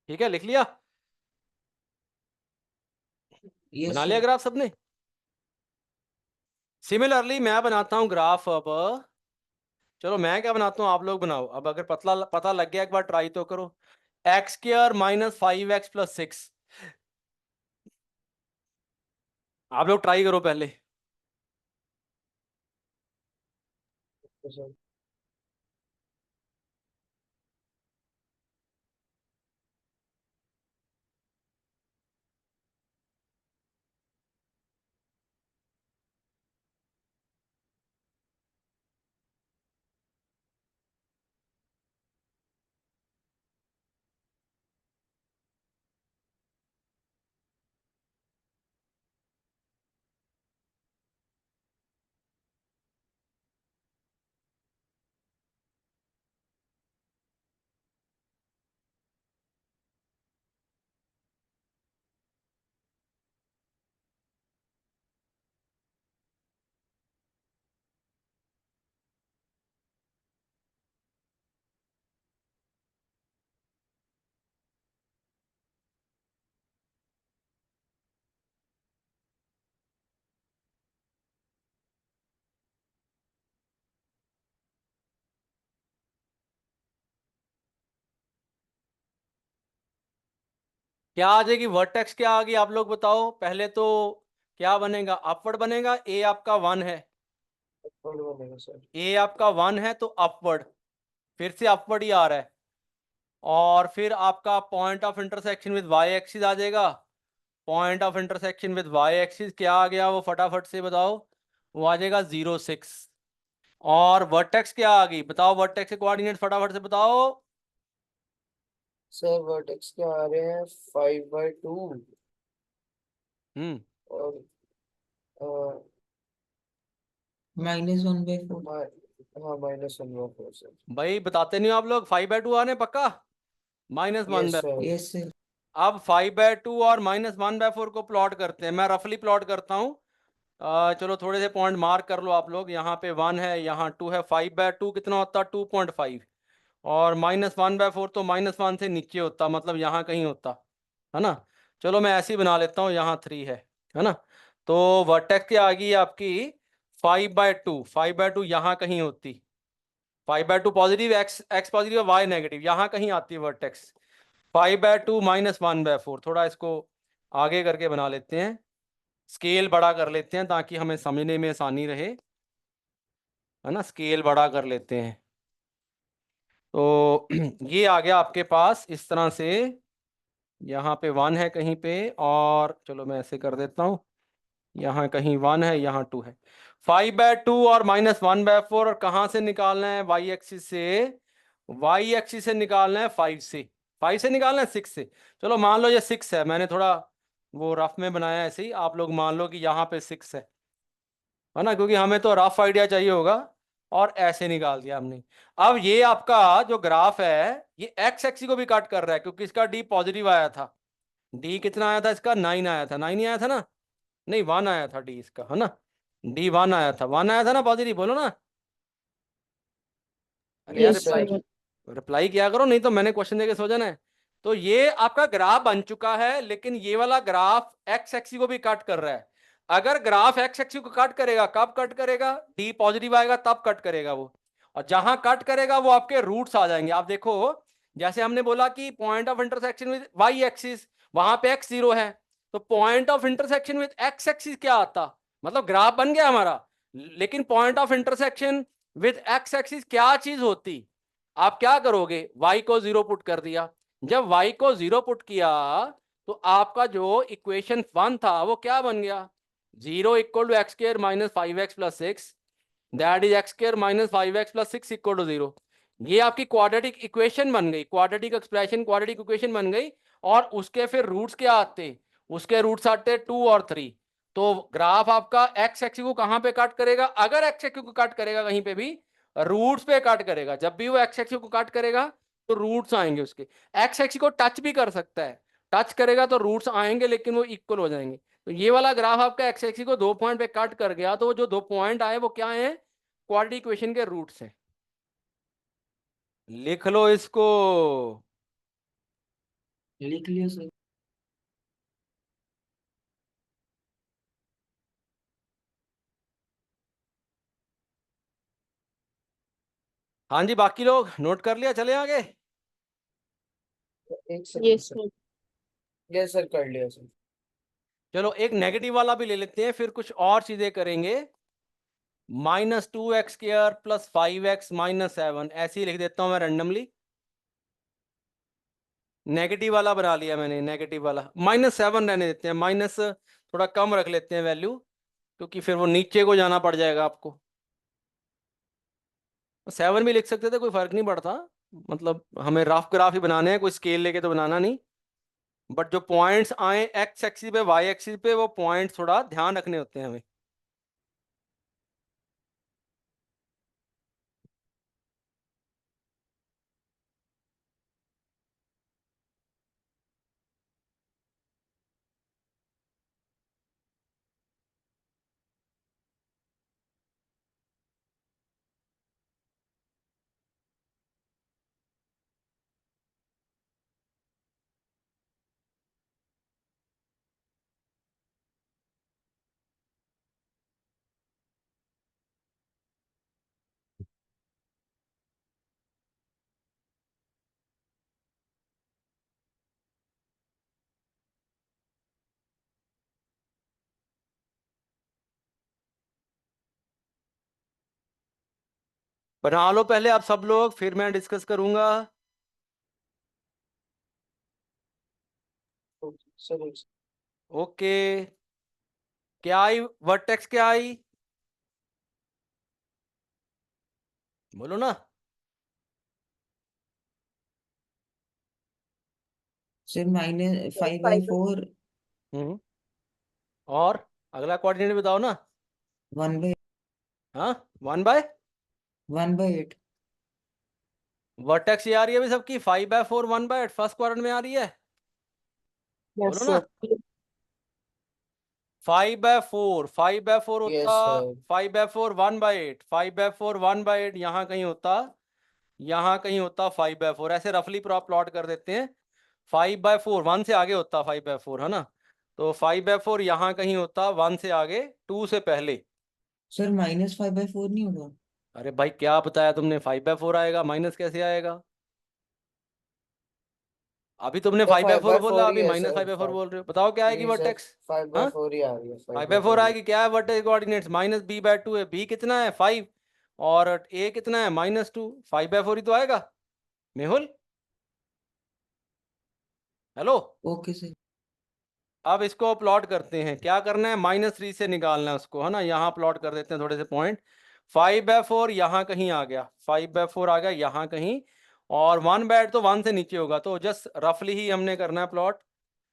ठीक है, लिख लिया? यस बना लिया सर। ग्राफ सबने? सिमिलरली मैं बनाता हूं ग्राफ अब। चलो मैं क्या बनाता हूं, आप लोग बनाओ। अब अगर पता लग गया, एक बार ट्राई तो करो। X square minus 5x plus 6, आप लोग ट्राई करो पहले। सर क्या आ जाएगी, वर्टेक्स क्या आ गई, आप लोग बताओ पहले तो। क्या बनेगा, अपवर्ड बनेगा। ए आपका 1 है, अपवर्ड बनेगा सर। ए आपका 1 है तो अपवर्ड, फिर से अपवर्ड ही आ रहा है। और फिर आपका point of intersection with y axis आ जाएगा। Point of intersection with y axis क्या आ गया, वो फटाफट से बताओ। वो आ जाएगा 0, 6। और वर्टेक्स क्या आ गई, बताओ वर्टेक्स के कोऑर्डिनेट फटाफट से बताओ। सर वर्टेक्स के आ रहे हैं 5/2 हम्म और -1/4। हाँ -1/4 सर। भाई बताते नहीं हो आप लोग, 5/2 आने पक्का, -1। Yes sir. Yes sir. अब 5/2 और -1/4 को प्लॉट करते हैं, मैं रफली प्लॉट करता हूँ। चलो थोड़े से पॉइंट मार्क कर लो आप लोग, यहाँ पे 1 है, यहाँ 2 है। 5/2 कितना होता है, 2.5। और -1/4 तो -1 से नीचे होता, मतलब यहाँ कहीं होता है ना। चलो मैं ऐसे ही बना लेता हूँ, यहाँ 3 है ना। तो वर्टेक्स क्या आ गई आपकी 5/2, 5/2 यहाँ कहीं होती। 5/2 positive, x positive, y negative, यहाँ कहीं आती है वर्टेक्स। 5/2 -1/4, थोड़ा इसको आगे करके बना लेते हैं, स्केल बड़ा कर लेते हैं ताकि हमें समझने में आसानी रहे, है ना। स्केल बड़ा कर लेते हैं। तो ये आ गया आपके पास इस तरह से, यहाँ पे 1 है कहीं पे, और चलो मैं ऐसे कर देता हूँ, यहाँ कहीं 1 है, यहाँ 2 है। 5/2 और -1/4, और कहाँ से निकालना है, वाई एक्सिस से। वाई एक्सिस से निकालना है 5 से। 5 से निकालना है 6 से। चलो मान लो ये 6 है, मैंने थोड़ा वो रफ में बनाया ऐसे ही, आप लोग मान लो कि यहाँ पे 6 है ना, क्योंकि हमें तो रफ आइडिया चाहिए होगा। और ऐसे निकाल दिया हमने। अब ये आपका जो ग्राफ है, ये एक्स एक्सिस को भी कट कर रहा है, क्योंकि इसका डी पॉजिटिव आया था। डी कितना आया था इसका, 9 आया था, 9 ही आया था ना। नहीं 1 आया था डी इसका, है ना। डी 1 आया था, 1 आया था ना पॉजिटिव, बोलो ना। अरे यार yes Yes, sir. sir. Reply किया करो, नहीं तो मैंने क्वेश्चन देके सो जाना है। तो ये आपका ग्राफ बन चुका है, लेकिन ये वाला ग्राफ एक्स एक्सिस को भी कट कर रहा है। अगर ग्राफ एक्स एक्सिस को कट करेगा, कब कट करेगा, डी पॉजिटिव आएगा तब कट करेगा वो। और जहां कट करेगा वो आपके रूट्स आ जाएंगे। आप देखो, जैसे हमने बोला कि point of intersection with y axis, वहां पे एक्स 0 है, तो point of intersection with x axis क्या आता, मतलब ग्राफ बन गया हमारा। लेकिन point of intersection with x axis क्या चीज होती, आप क्या करोगे, y को 0 पुट कर दिया। जब y को 0 पुट किया, तो आपका जो इक्वेशन 1 था वो क्या बन गया, 0 equal to x square minus 5x plus 6, that is x square minus 5x plus 6 equal to 0। ये आपकी क्वाड्रेटिक इक्वेशन बन गई, क्वाड्रेटिक एक्सप्रेशन, क्वाड्रेटिक इक्वेशन बन गई। और उसके फिर रूट्स क्या आते, उसके रूट्स आते 2 और 3। तो ग्राफ आपका एक्स एक्सिस को कहां पे कट करेगा, अगर एक्स एक्सिस को कट करेगा कहीं पे भी, रूट्स पे कट करेगा। जब भी वो एक्स एक्सिस को कट करेगा तो रूट्स आएंगे उसके। एक्स एक्सिस को टच भी कर सकता है, टच करेगा तो रूट्स आएंगे, लेकिन वो इक्वल हो जाएंगे। तो ये वाला ग्राफ आपका एक्स एक्सिस को 2 पॉइंट पे कट कर गया, तो वो जो 2 पॉइंट आए वो क्या है, क्वाड्रेटिक इक्वेशन के रूट्स हैं। लिख लो इसको। लिख लिया सर। हाँ जी, बाकी लोग नोट कर लिया, चले आगे। एक second Yes, sir. sir. Yes sir, कर लिया सर। चलो एक नेगेटिव वाला भी ले लेते हैं, फिर कुछ और चीजें करेंगे। -2x² + 5x - 7 ऐसे ही लिख देता हूं मैं रैंडमली। नेगेटिव वाला बना लिया मैंने, नेगेटिव वाला। -7 रहने देते हैं, माइनस थोड़ा कम रख लेते हैं वैल्यू, क्योंकि फिर वो नीचे को जाना पड़ जाएगा आपको। 7 भी लिख सकते थे, कोई फर्क नहीं पड़ता। मतलब हमें रफ ग्राफ ही बनाने हैं, कोई स्केल लेके तो बनाना नहीं। बट जो पॉइंट्स आए एक्स एक्सिस पे, वाई एक्सिस पे, वो पॉइंट्स थोड़ा ध्यान रखने होते हैं हमें। बना लो पहले आप सब लोग, फिर मैं डिस्कस करूंगा। सर ओके, क्या आई वर्टेक्स, क्या आई बोलो ना। सर -5/4 हम्म, और अगला कोऑर्डिनेट बताओ ना। 1/8 हाँ, 1/8 वर्टेक्स ये आ रही है अभी सबकी, 5/4 1/8 फर्स्ट क्वाड्रेंट में आ रही है। Yes, बोलो ना। sir. 5/4 5/4 यस होता, सर। 5/4 1/8, 5/4 1/8 यहाँ कहीं होता, यहाँ कहीं होता 5/4, ऐसे रफली प्लॉट कर देते हैं। 5/4 1 से आगे होता 5/4, है ना। तो 5/4 यहाँ कहीं होता, 1 से आगे, 2 से पहले। सर -5/4 नहीं होगा? अरे भाई क्या बताया तुमने, 5/4 आएगा, माइनस कैसे आएगा? अभी तुमने सर 5/4 बोला, 5/4 ही अभी है -5/4 सर। बोल रहे हो। बताओ क्या आएगी नहीं सर, वर्टेक्स। हाँ, 5/4 ही आ रही है, 5/4 5/4 ही। आएगी। क्या है वर्टेक्स कोऑर्डिनेट्स, -b/2 है, b कितना है 5, और a कितना है -2, 5/4 ही तो आएगा। मेहुल, हेलो। Okay sir. अब इसको प्लॉट करते हैं, क्या करना है, -3 से निकालना है उसको, है ना। यहाँ प्लॉट कर देते हैं थोड़े से पॉइंट। 5/4 यहाँ कहीं आ गया, 5/4 आ गया यहाँ कहीं, और 1/8 तो 1 से नीचे होगा, तो जस्ट रफली ही हमने करना है प्लॉट।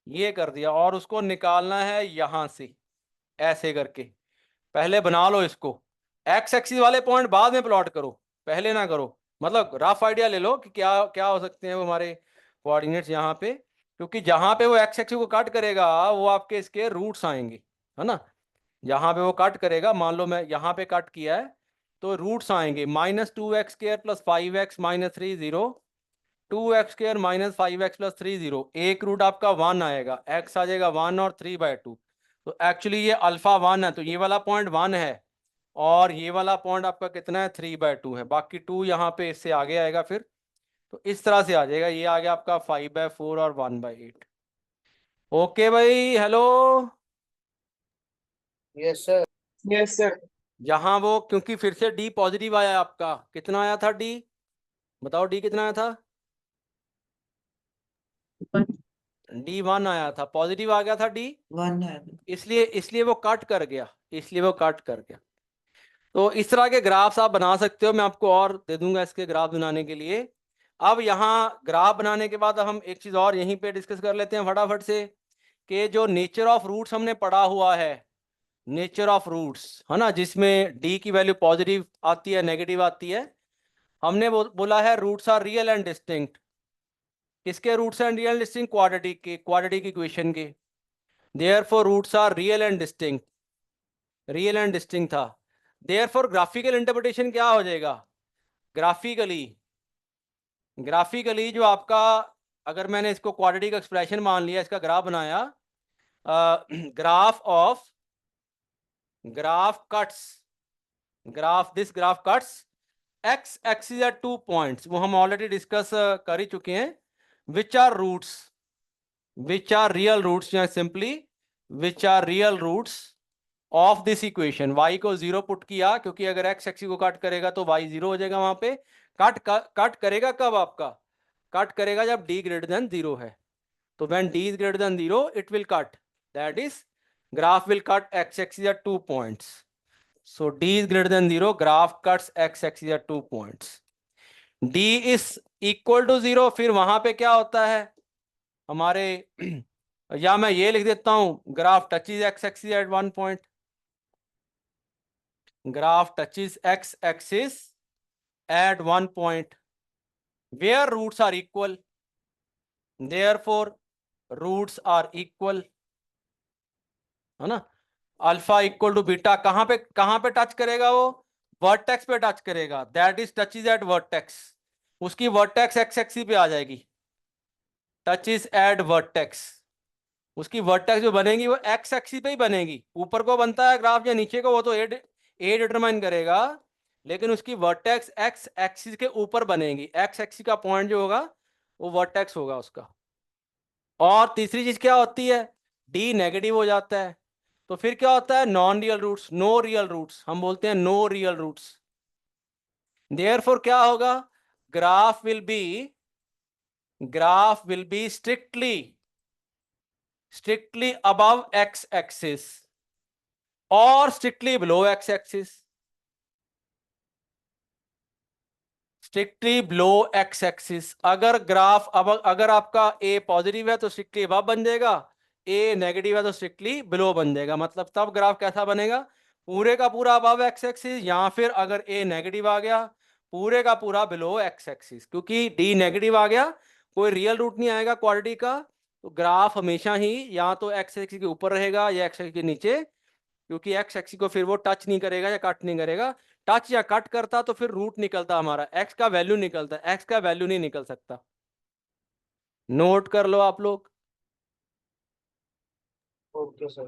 ये कर दिया, और उसको निकालना है यहाँ से, ऐसे करके। पहले बना लो इसको, एक्स एक्सिस वाले पॉइंट बाद में प्लॉट करो, पहले ना करो। मतलब रफ आइडिया ले लो कि क्या क्या हो सकते हैं वो हमारे कोऑर्डिनेट्स यहाँ पे, क्योंकि जहां पे वो एक्स एक्सिस को कट करेगा वो आपके इसके रूट्स आएंगे, है ना। यहाँ पे वो कट करेगा, मान लो मैं यहाँ पे कट किया है, तो रूट्स आएंगे -2x² + 5x - 3 0, 2x² - 5x + 3 0। एक रूट आपका 1 आएगा, x आ जाएगा 1 और 3/2। तो एक्चुअली ये अल्फा 1 है, तो ये वाला पॉइंट 1 है, और ये वाला पॉइंट आपका कितना है 3/2 है, बाकी 2 यहाँ पे इससे आगे आएगा फिर। तो इस तरह से आ जाएगा, ये आ गया आपका 5/4 और 1/8। ओके भाई, hello. Yes sir. Yes, sir. यहाँ वो क्योंकि फिर से डी पॉजिटिव आया आपका, कितना आया था डी, बताओ डी कितना आया था। One. D1 आया था, पॉजिटिव आ गया था डी, 1 है। इसलिए इसलिए वो कट कर गया, इसलिए वो कट कर गया। तो इस तरह के ग्राफ्स आप बना सकते हो, मैं आपको और दे दूंगा इसके ग्राफ बनाने के लिए। अब यहाँ ग्राफ बनाने के बाद हम एक चीज और यहीं पे डिस्कस कर लेते हैं फटाफट से, कि जो नेचर ऑफ रूट्स हमने पढ़ा हुआ है, नेचर ऑफ रूट्स, है ना, जिसमें डी की वैल्यू पॉजिटिव आती है, नेगेटिव आती है। हमने बोला है roots are real and distinct. किसके roots and real distinct, quadratic equation के। Therefore roots are real and distinct, real and distinct था। देयरफॉर ग्राफिकल इंटरप्रिटेशन क्या हो जाएगा, ग्राफिकली जो आपका अगर मैंने इसको क्वाड्रेटिक एक्सप्रेशन मान लिया, इसका ग्राफ बनाया, graph cuts x axis at 2 points, वो हम ऑलरेडी डिस्कस कर ही चुके हैं, विच आर रियल रूट्स, या simply which are real roots of this equation. y को 0 पुट किया, क्योंकि अगर x एक्सिस को कट करेगा तो y 0 हो जाएगा वहां पे। कट करेगा कब आपका? कट करेगा जब d ग्रेटर देन 0 है। तो when d is greater than 0 it will cut, that is graph will cut x axis at 2 points. So d is greater than 0, graph cuts x axis at 2 points. d is equal to 0, फिर वहां पे क्या होता है हमारे या मैं ये लिख देता हूं, graph touches x axis at 1 point, graph touches x axis at 1 point where roots are equal, therefore roots are equal, है ना। अल्फा इक्वल टू बीटा कहां पे टच करेगा? वो वर्टेक्स पे टच करेगा, that is touch is eight vertex. उसकी vertex x axis पे आ जाएगी, टच इज एट वर्टेक्स। उसकी वर्टेक्स जो बनेगी वो एक्स एक्सिस पे ही बनेगी। ऊपर को बनता है ग्राफ या नीचे को, वो तो ए डिटरमाइन करेगा, लेकिन उसकी वर्टेक्स एक्स एक्सिस के ऊपर बनेगी। एक्स एक्सिस का पॉइंट जो होगा वो वर्टेक्स होगा उसका। और तीसरी चीज क्या होती है? डी नेगेटिव हो जाता है, तो फिर क्या होता है? Non real roots, no real roots, हम बोलते हैं नो रियल रूट्स। देयरफॉर क्या होगा? Graph will be strictly above x axis और strictly below x axis. Strictly below x axis, अगर ग्राफ अब अगर आपका ए पॉजिटिव है तो स्ट्रिक्टली अबव बन जाएगा, ए नेगेटिव है तो स्ट्रिक्टली बिलो बन जाएगा। मतलब तब ग्राफ कैसा बनेगा? पूरे का पूरा अबव एक्स एक्सिस, या फिर अगर ए नेगेटिव आ गया पूरे का पूरा बिलो एक्स एक्सिस। क्योंकि डी नेगेटिव आ गया, कोई रियल रूट नहीं आएगा क्वाड्रेटिक का, तो ग्राफ हमेशा ही या तो एक्स एक्सिस के ऊपर रहेगा या एक्स एक्सिस के नीचे, क्योंकि एक्स एक्सिस को फिर वो टच नहीं करेगा या कट नहीं करेगा। टच या कट करता तो फिर रूट निकलता, हमारा एक्स का वैल्यू निकलता, एक्स का वैल्यू नहीं निकल सकता। नोट कर लो आप लोग। Okay, sir.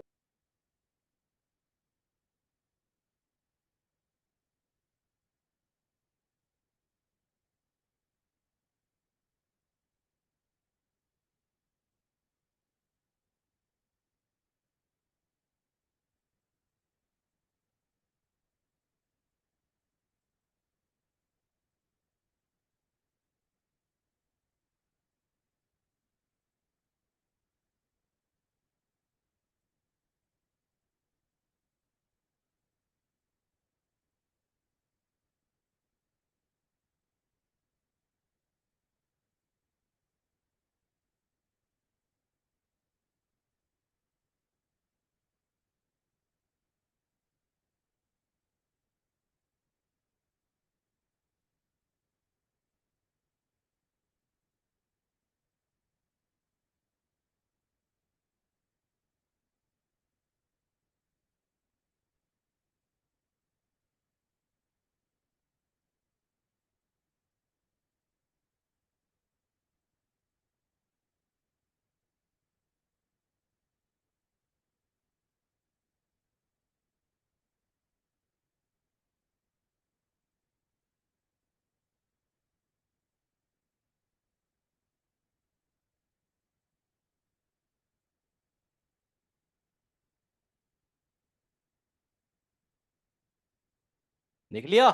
लिख लिया?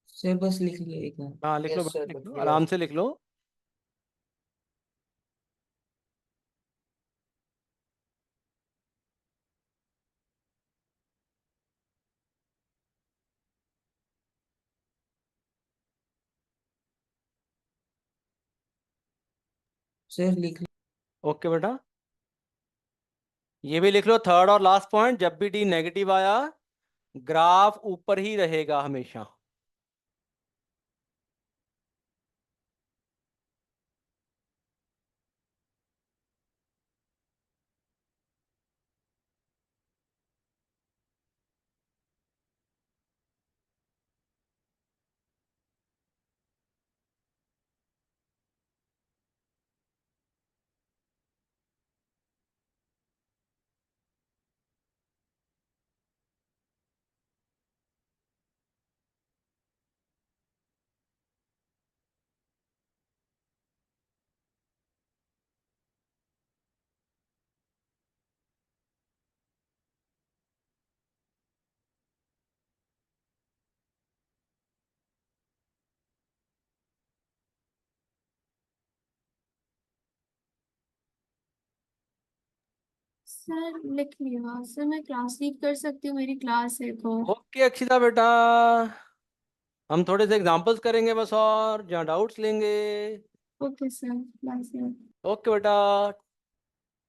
सर बस लिख लिया एक बार। हाँ लिख लो Yes, बेटा, sir. लिख लो, Clear. आराम से लिख लो। सर लिख लिया। ओके बेटा, ये भी लिख लो। थर्ड और लास्ट पॉइंट, जब भी डी नेगेटिव आया ग्राफ ऊपर ही रहेगा हमेशा। सर लिख लिया सर, मैं क्लास लीव कर सकती हूँ, मेरी क्लास है को। ओके अक्षिता बेटा, हम थोड़े से एग्जांपल्स करेंगे बस और जहाँ डाउट्स लेंगे। Okay sir, class leave. Okay बेटा।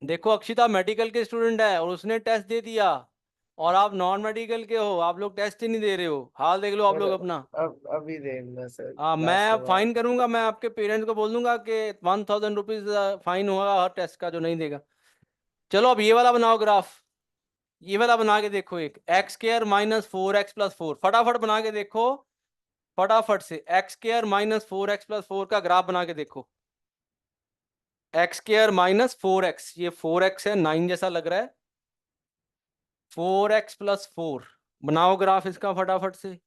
देखो अक्षिता मेडिकल के स्टूडेंट है और उसने टेस्ट दे दिया, और आप नॉन मेडिकल के हो, आप लोग टेस्ट ही नहीं दे रहे हो। हाल देख लो आप लोग अपना। अब अभी देखना सर हाँ, मैं क्लास के अब बाद। फाइन करूंगा, मैं आपके पेरेंट्स को बोल दूंगा कि 1000 रुपीज फाइन होगा हर टेस्ट का जो नहीं देगा। चलो अब ये वाला बनाओ ग्राफ, ये वाला बना के देखो। एक एक्स स्क्वायर माइनस 4x+4, फटाफट बना के देखो, फटाफट से। एक्स स्क्वायर माइनस 4x+4 का ग्राफ बना के देखो। एक्स स्क्वायर माइनस 4x, ये 4x है, 9 जैसा लग रहा है। 4x+4 बनाओ ग्राफ इसका फटाफट से।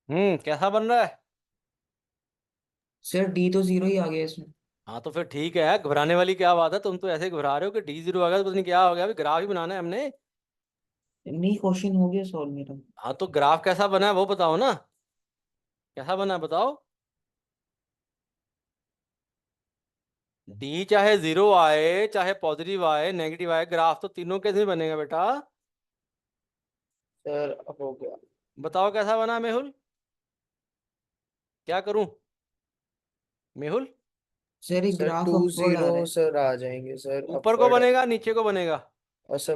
कैसा बन रहा है? सर डी तो 0 ही आ गया इसमें। हाँ तो फिर ठीक है, घबराने वाली क्या बात है? तुम तो ऐसे घबरा रहे हो कि D0 आ गया तो पता नहीं क्या हो गया। अभी ग्राफ ही बनाना है हमने। नहीं, क्वेश्चन हो गया सॉल्व मेरा। हाँ तो ग्राफ कैसा बना है वो बताओ ना, कैसा बना है बताओ। डी चाहे 0 आए, चाहे पॉजिटिव आए, नेगेटिव आए, ग्राफ तो तीनों कैसे बनेगा बेटा? सर हो गया। बताओ कैसा बना है मेहुल? क्या करूं मेहुल? सर एक सर ग्राफ टू अपवर्ड आ रहा जीरो है। सर आ जाएंगे सर ऊपर को अपवर्ड। बनेगा नीचे को बनेगा? और सर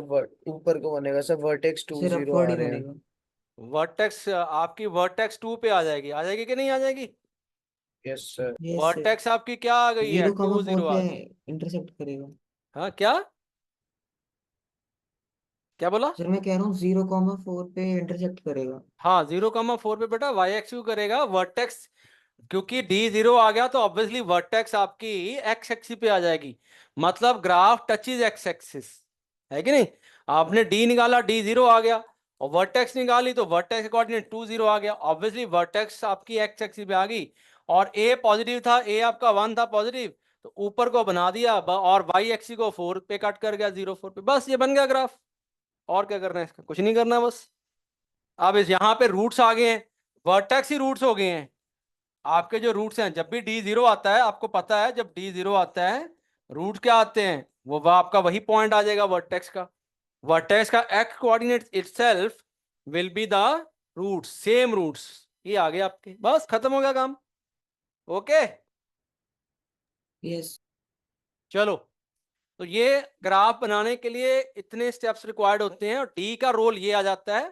ऊपर को बनेगा sir, vertex two sir zero upward आ ही रहे हैं। बनेगा। वर्टेक्स आपकी वर्टेक्स 2 पे आ जाएगी कि नहीं आ जाएगी? Yes sir. Yes sir. Vertex आपकी क्या आ गई है? 0,4 2 0 पे आ गई। इंटरसेप्ट करेगा। हाँ क्या क्या बोला? सर मैं कह रहा हूँ 0,4 पे इंटरसेप्ट करेगा। हाँ 0,4 पे बेटा वाई एक्स यू करेगा वर्टेक्स, क्योंकि D0 आ गया तो ऑब्वियसली वर्टेक्स आपकी एक्स एक्सिस पे आ जाएगी। मतलब ग्राफ टचेज एक्स एक्सिस, है कि नहीं? आपने D निकाला, D0 आ गया, और वर्टेक्स निकाली तो वर्टेक्स कोऑर्डिनेट 2 0 आ गया। ऑब्वियसली वर्टेक्स आपकी एक्स एक्सिस पे आ गई, और A पॉजिटिव था, A आपका 1 था पॉजिटिव, तो ऊपर को बना दिया और वाई एक्सिस को 4 पे कट कर गया, 0 4 पे। बस ये बन गया ग्राफ। और क्या करना है इसका? कुछ नहीं करना बस। अब इस यहाँ पे रूट्स आ गए हैं, वर्टेक्स ही रूट्स हो गए हैं आपके। जो रूट्स हैं, जब भी D0 आता है आपको पता है, जब D0 आता है रूट क्या आते हैं, वो आपका वही पॉइंट आ जाएगा वर्टेक्स का। वर्टेक्स का x coordinate itself will be the roots, same roots. ये आ गए आपके, बस खत्म हो गया काम। Okay yes. चलो, तो ये ग्राफ बनाने के लिए इतने स्टेप्स रिक्वायर्ड होते हैं, और डी का रोल ये आ जाता है।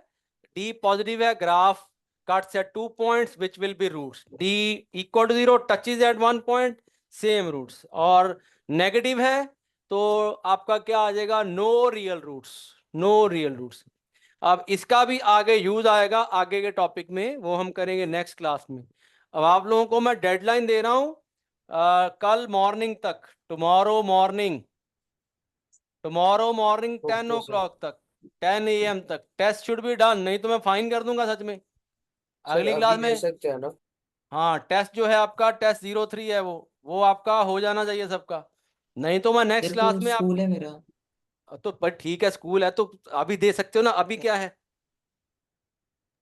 डी पॉजिटिव है, graph cuts at 2 points which will be roots. D equal to 0 touches at 1 point, same roots. और नेगेटिव है तो आपका क्या आ जाएगा? No real roots, no real roots. अब इसका भी आगे यूज आएगा आगे के टॉपिक में, वो हम करेंगे नेक्स्ट क्लास में। अब आप लोगों को मैं डेडलाइन दे रहा हूं कल मॉर्निंग तक, tomorrow morning 10 okay sir. o'clock तक, 10 AM तक टेस्ट शुड बी डन, नहीं तो मैं फाइन कर दूंगा सच में सर अगली अभी क्लास दे में। सकते हैं ना? हाँ टेस्ट जो है आपका, टेस्ट 03 है, वो आपका हो जाना चाहिए सबका, नहीं तो मैं नेक्स्ट सर तो क्लास में आप। स्कूल है मेरा। तो पर ठीक है स्कूल है तो अभी दे सकते हो ना, अभी क्या है?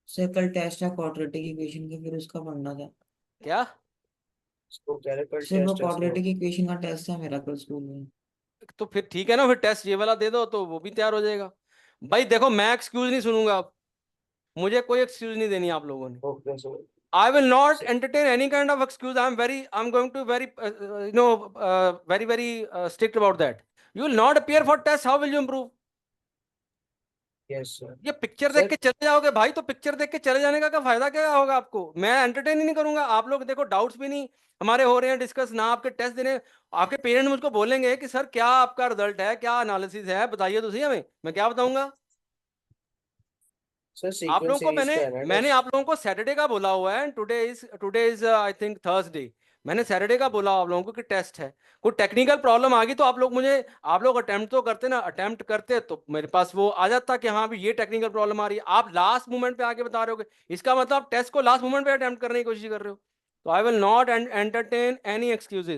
सर कल टेस्ट है क्वाड्रेटिक इक्वेशन के, फिर उसका पढ़ना था। क्या? इसको कैलकुलेट सर वो टेस्ट है सर। क्वाड्रेटिक इक्वेशन का टेस्ट है मेरा कल स्कूल में। तो फिर ठीक है ना, फिर टेस्ट ये वाला दे दो तो वो भी तैयार हो जाएगा। भाई देखो मैं एक्सक्यूज नहीं सुनूंगा अब, मुझे कोई एक्सक्यूज नहीं देनी आप लोगों ने। Okay sir. I will not entertain any kind of excuse. I'm going to very, very strict about that. You will not appear for test. How will you improve? Yes, sir. ये picture देख Sir- के चले जाओगे भाई, तो picture देख के चले जाने का क्या फायदा क्या होगा आपको? मैं एंटरटेन ही नहीं करूंगा। आप लोग देखो डाउट्स भी नहीं हमारे हो रहे हैं डिस्कस, ना आपके टेस्ट देने। आपके पेरेंट मुझको बोलेंगे कि सर क्या आपका रिजल्ट है, क्या एनालिसिस है, बताइए तो सही हमें, मैं क्या बताऊंगा? Sir, आप लोगों sequence को series का है ना मैंने test? आप लोगों को सैटरडे का बोला हुआ है। Today is I think Thursday. मैंने सैटरडे का बोला आप लोगों को कि टेस्ट है। कोई टेक्निकल प्रॉब्लम आ गई तो आप लोग अटेम्प्ट तो करते ना, अटेम्प्ट करते तो मेरे पास वो आ जाता कि हाँ भी ये टेक्निकल प्रॉब्लम आ रही है। आप लास्ट मोमेंट पे आके बता रहे हो, इसका मतलब आप टेस्ट को लास्ट मोमेंट पे अटेम्प्ट करने की कोशिश कर रहे हो। तो I will not entertain any excuses.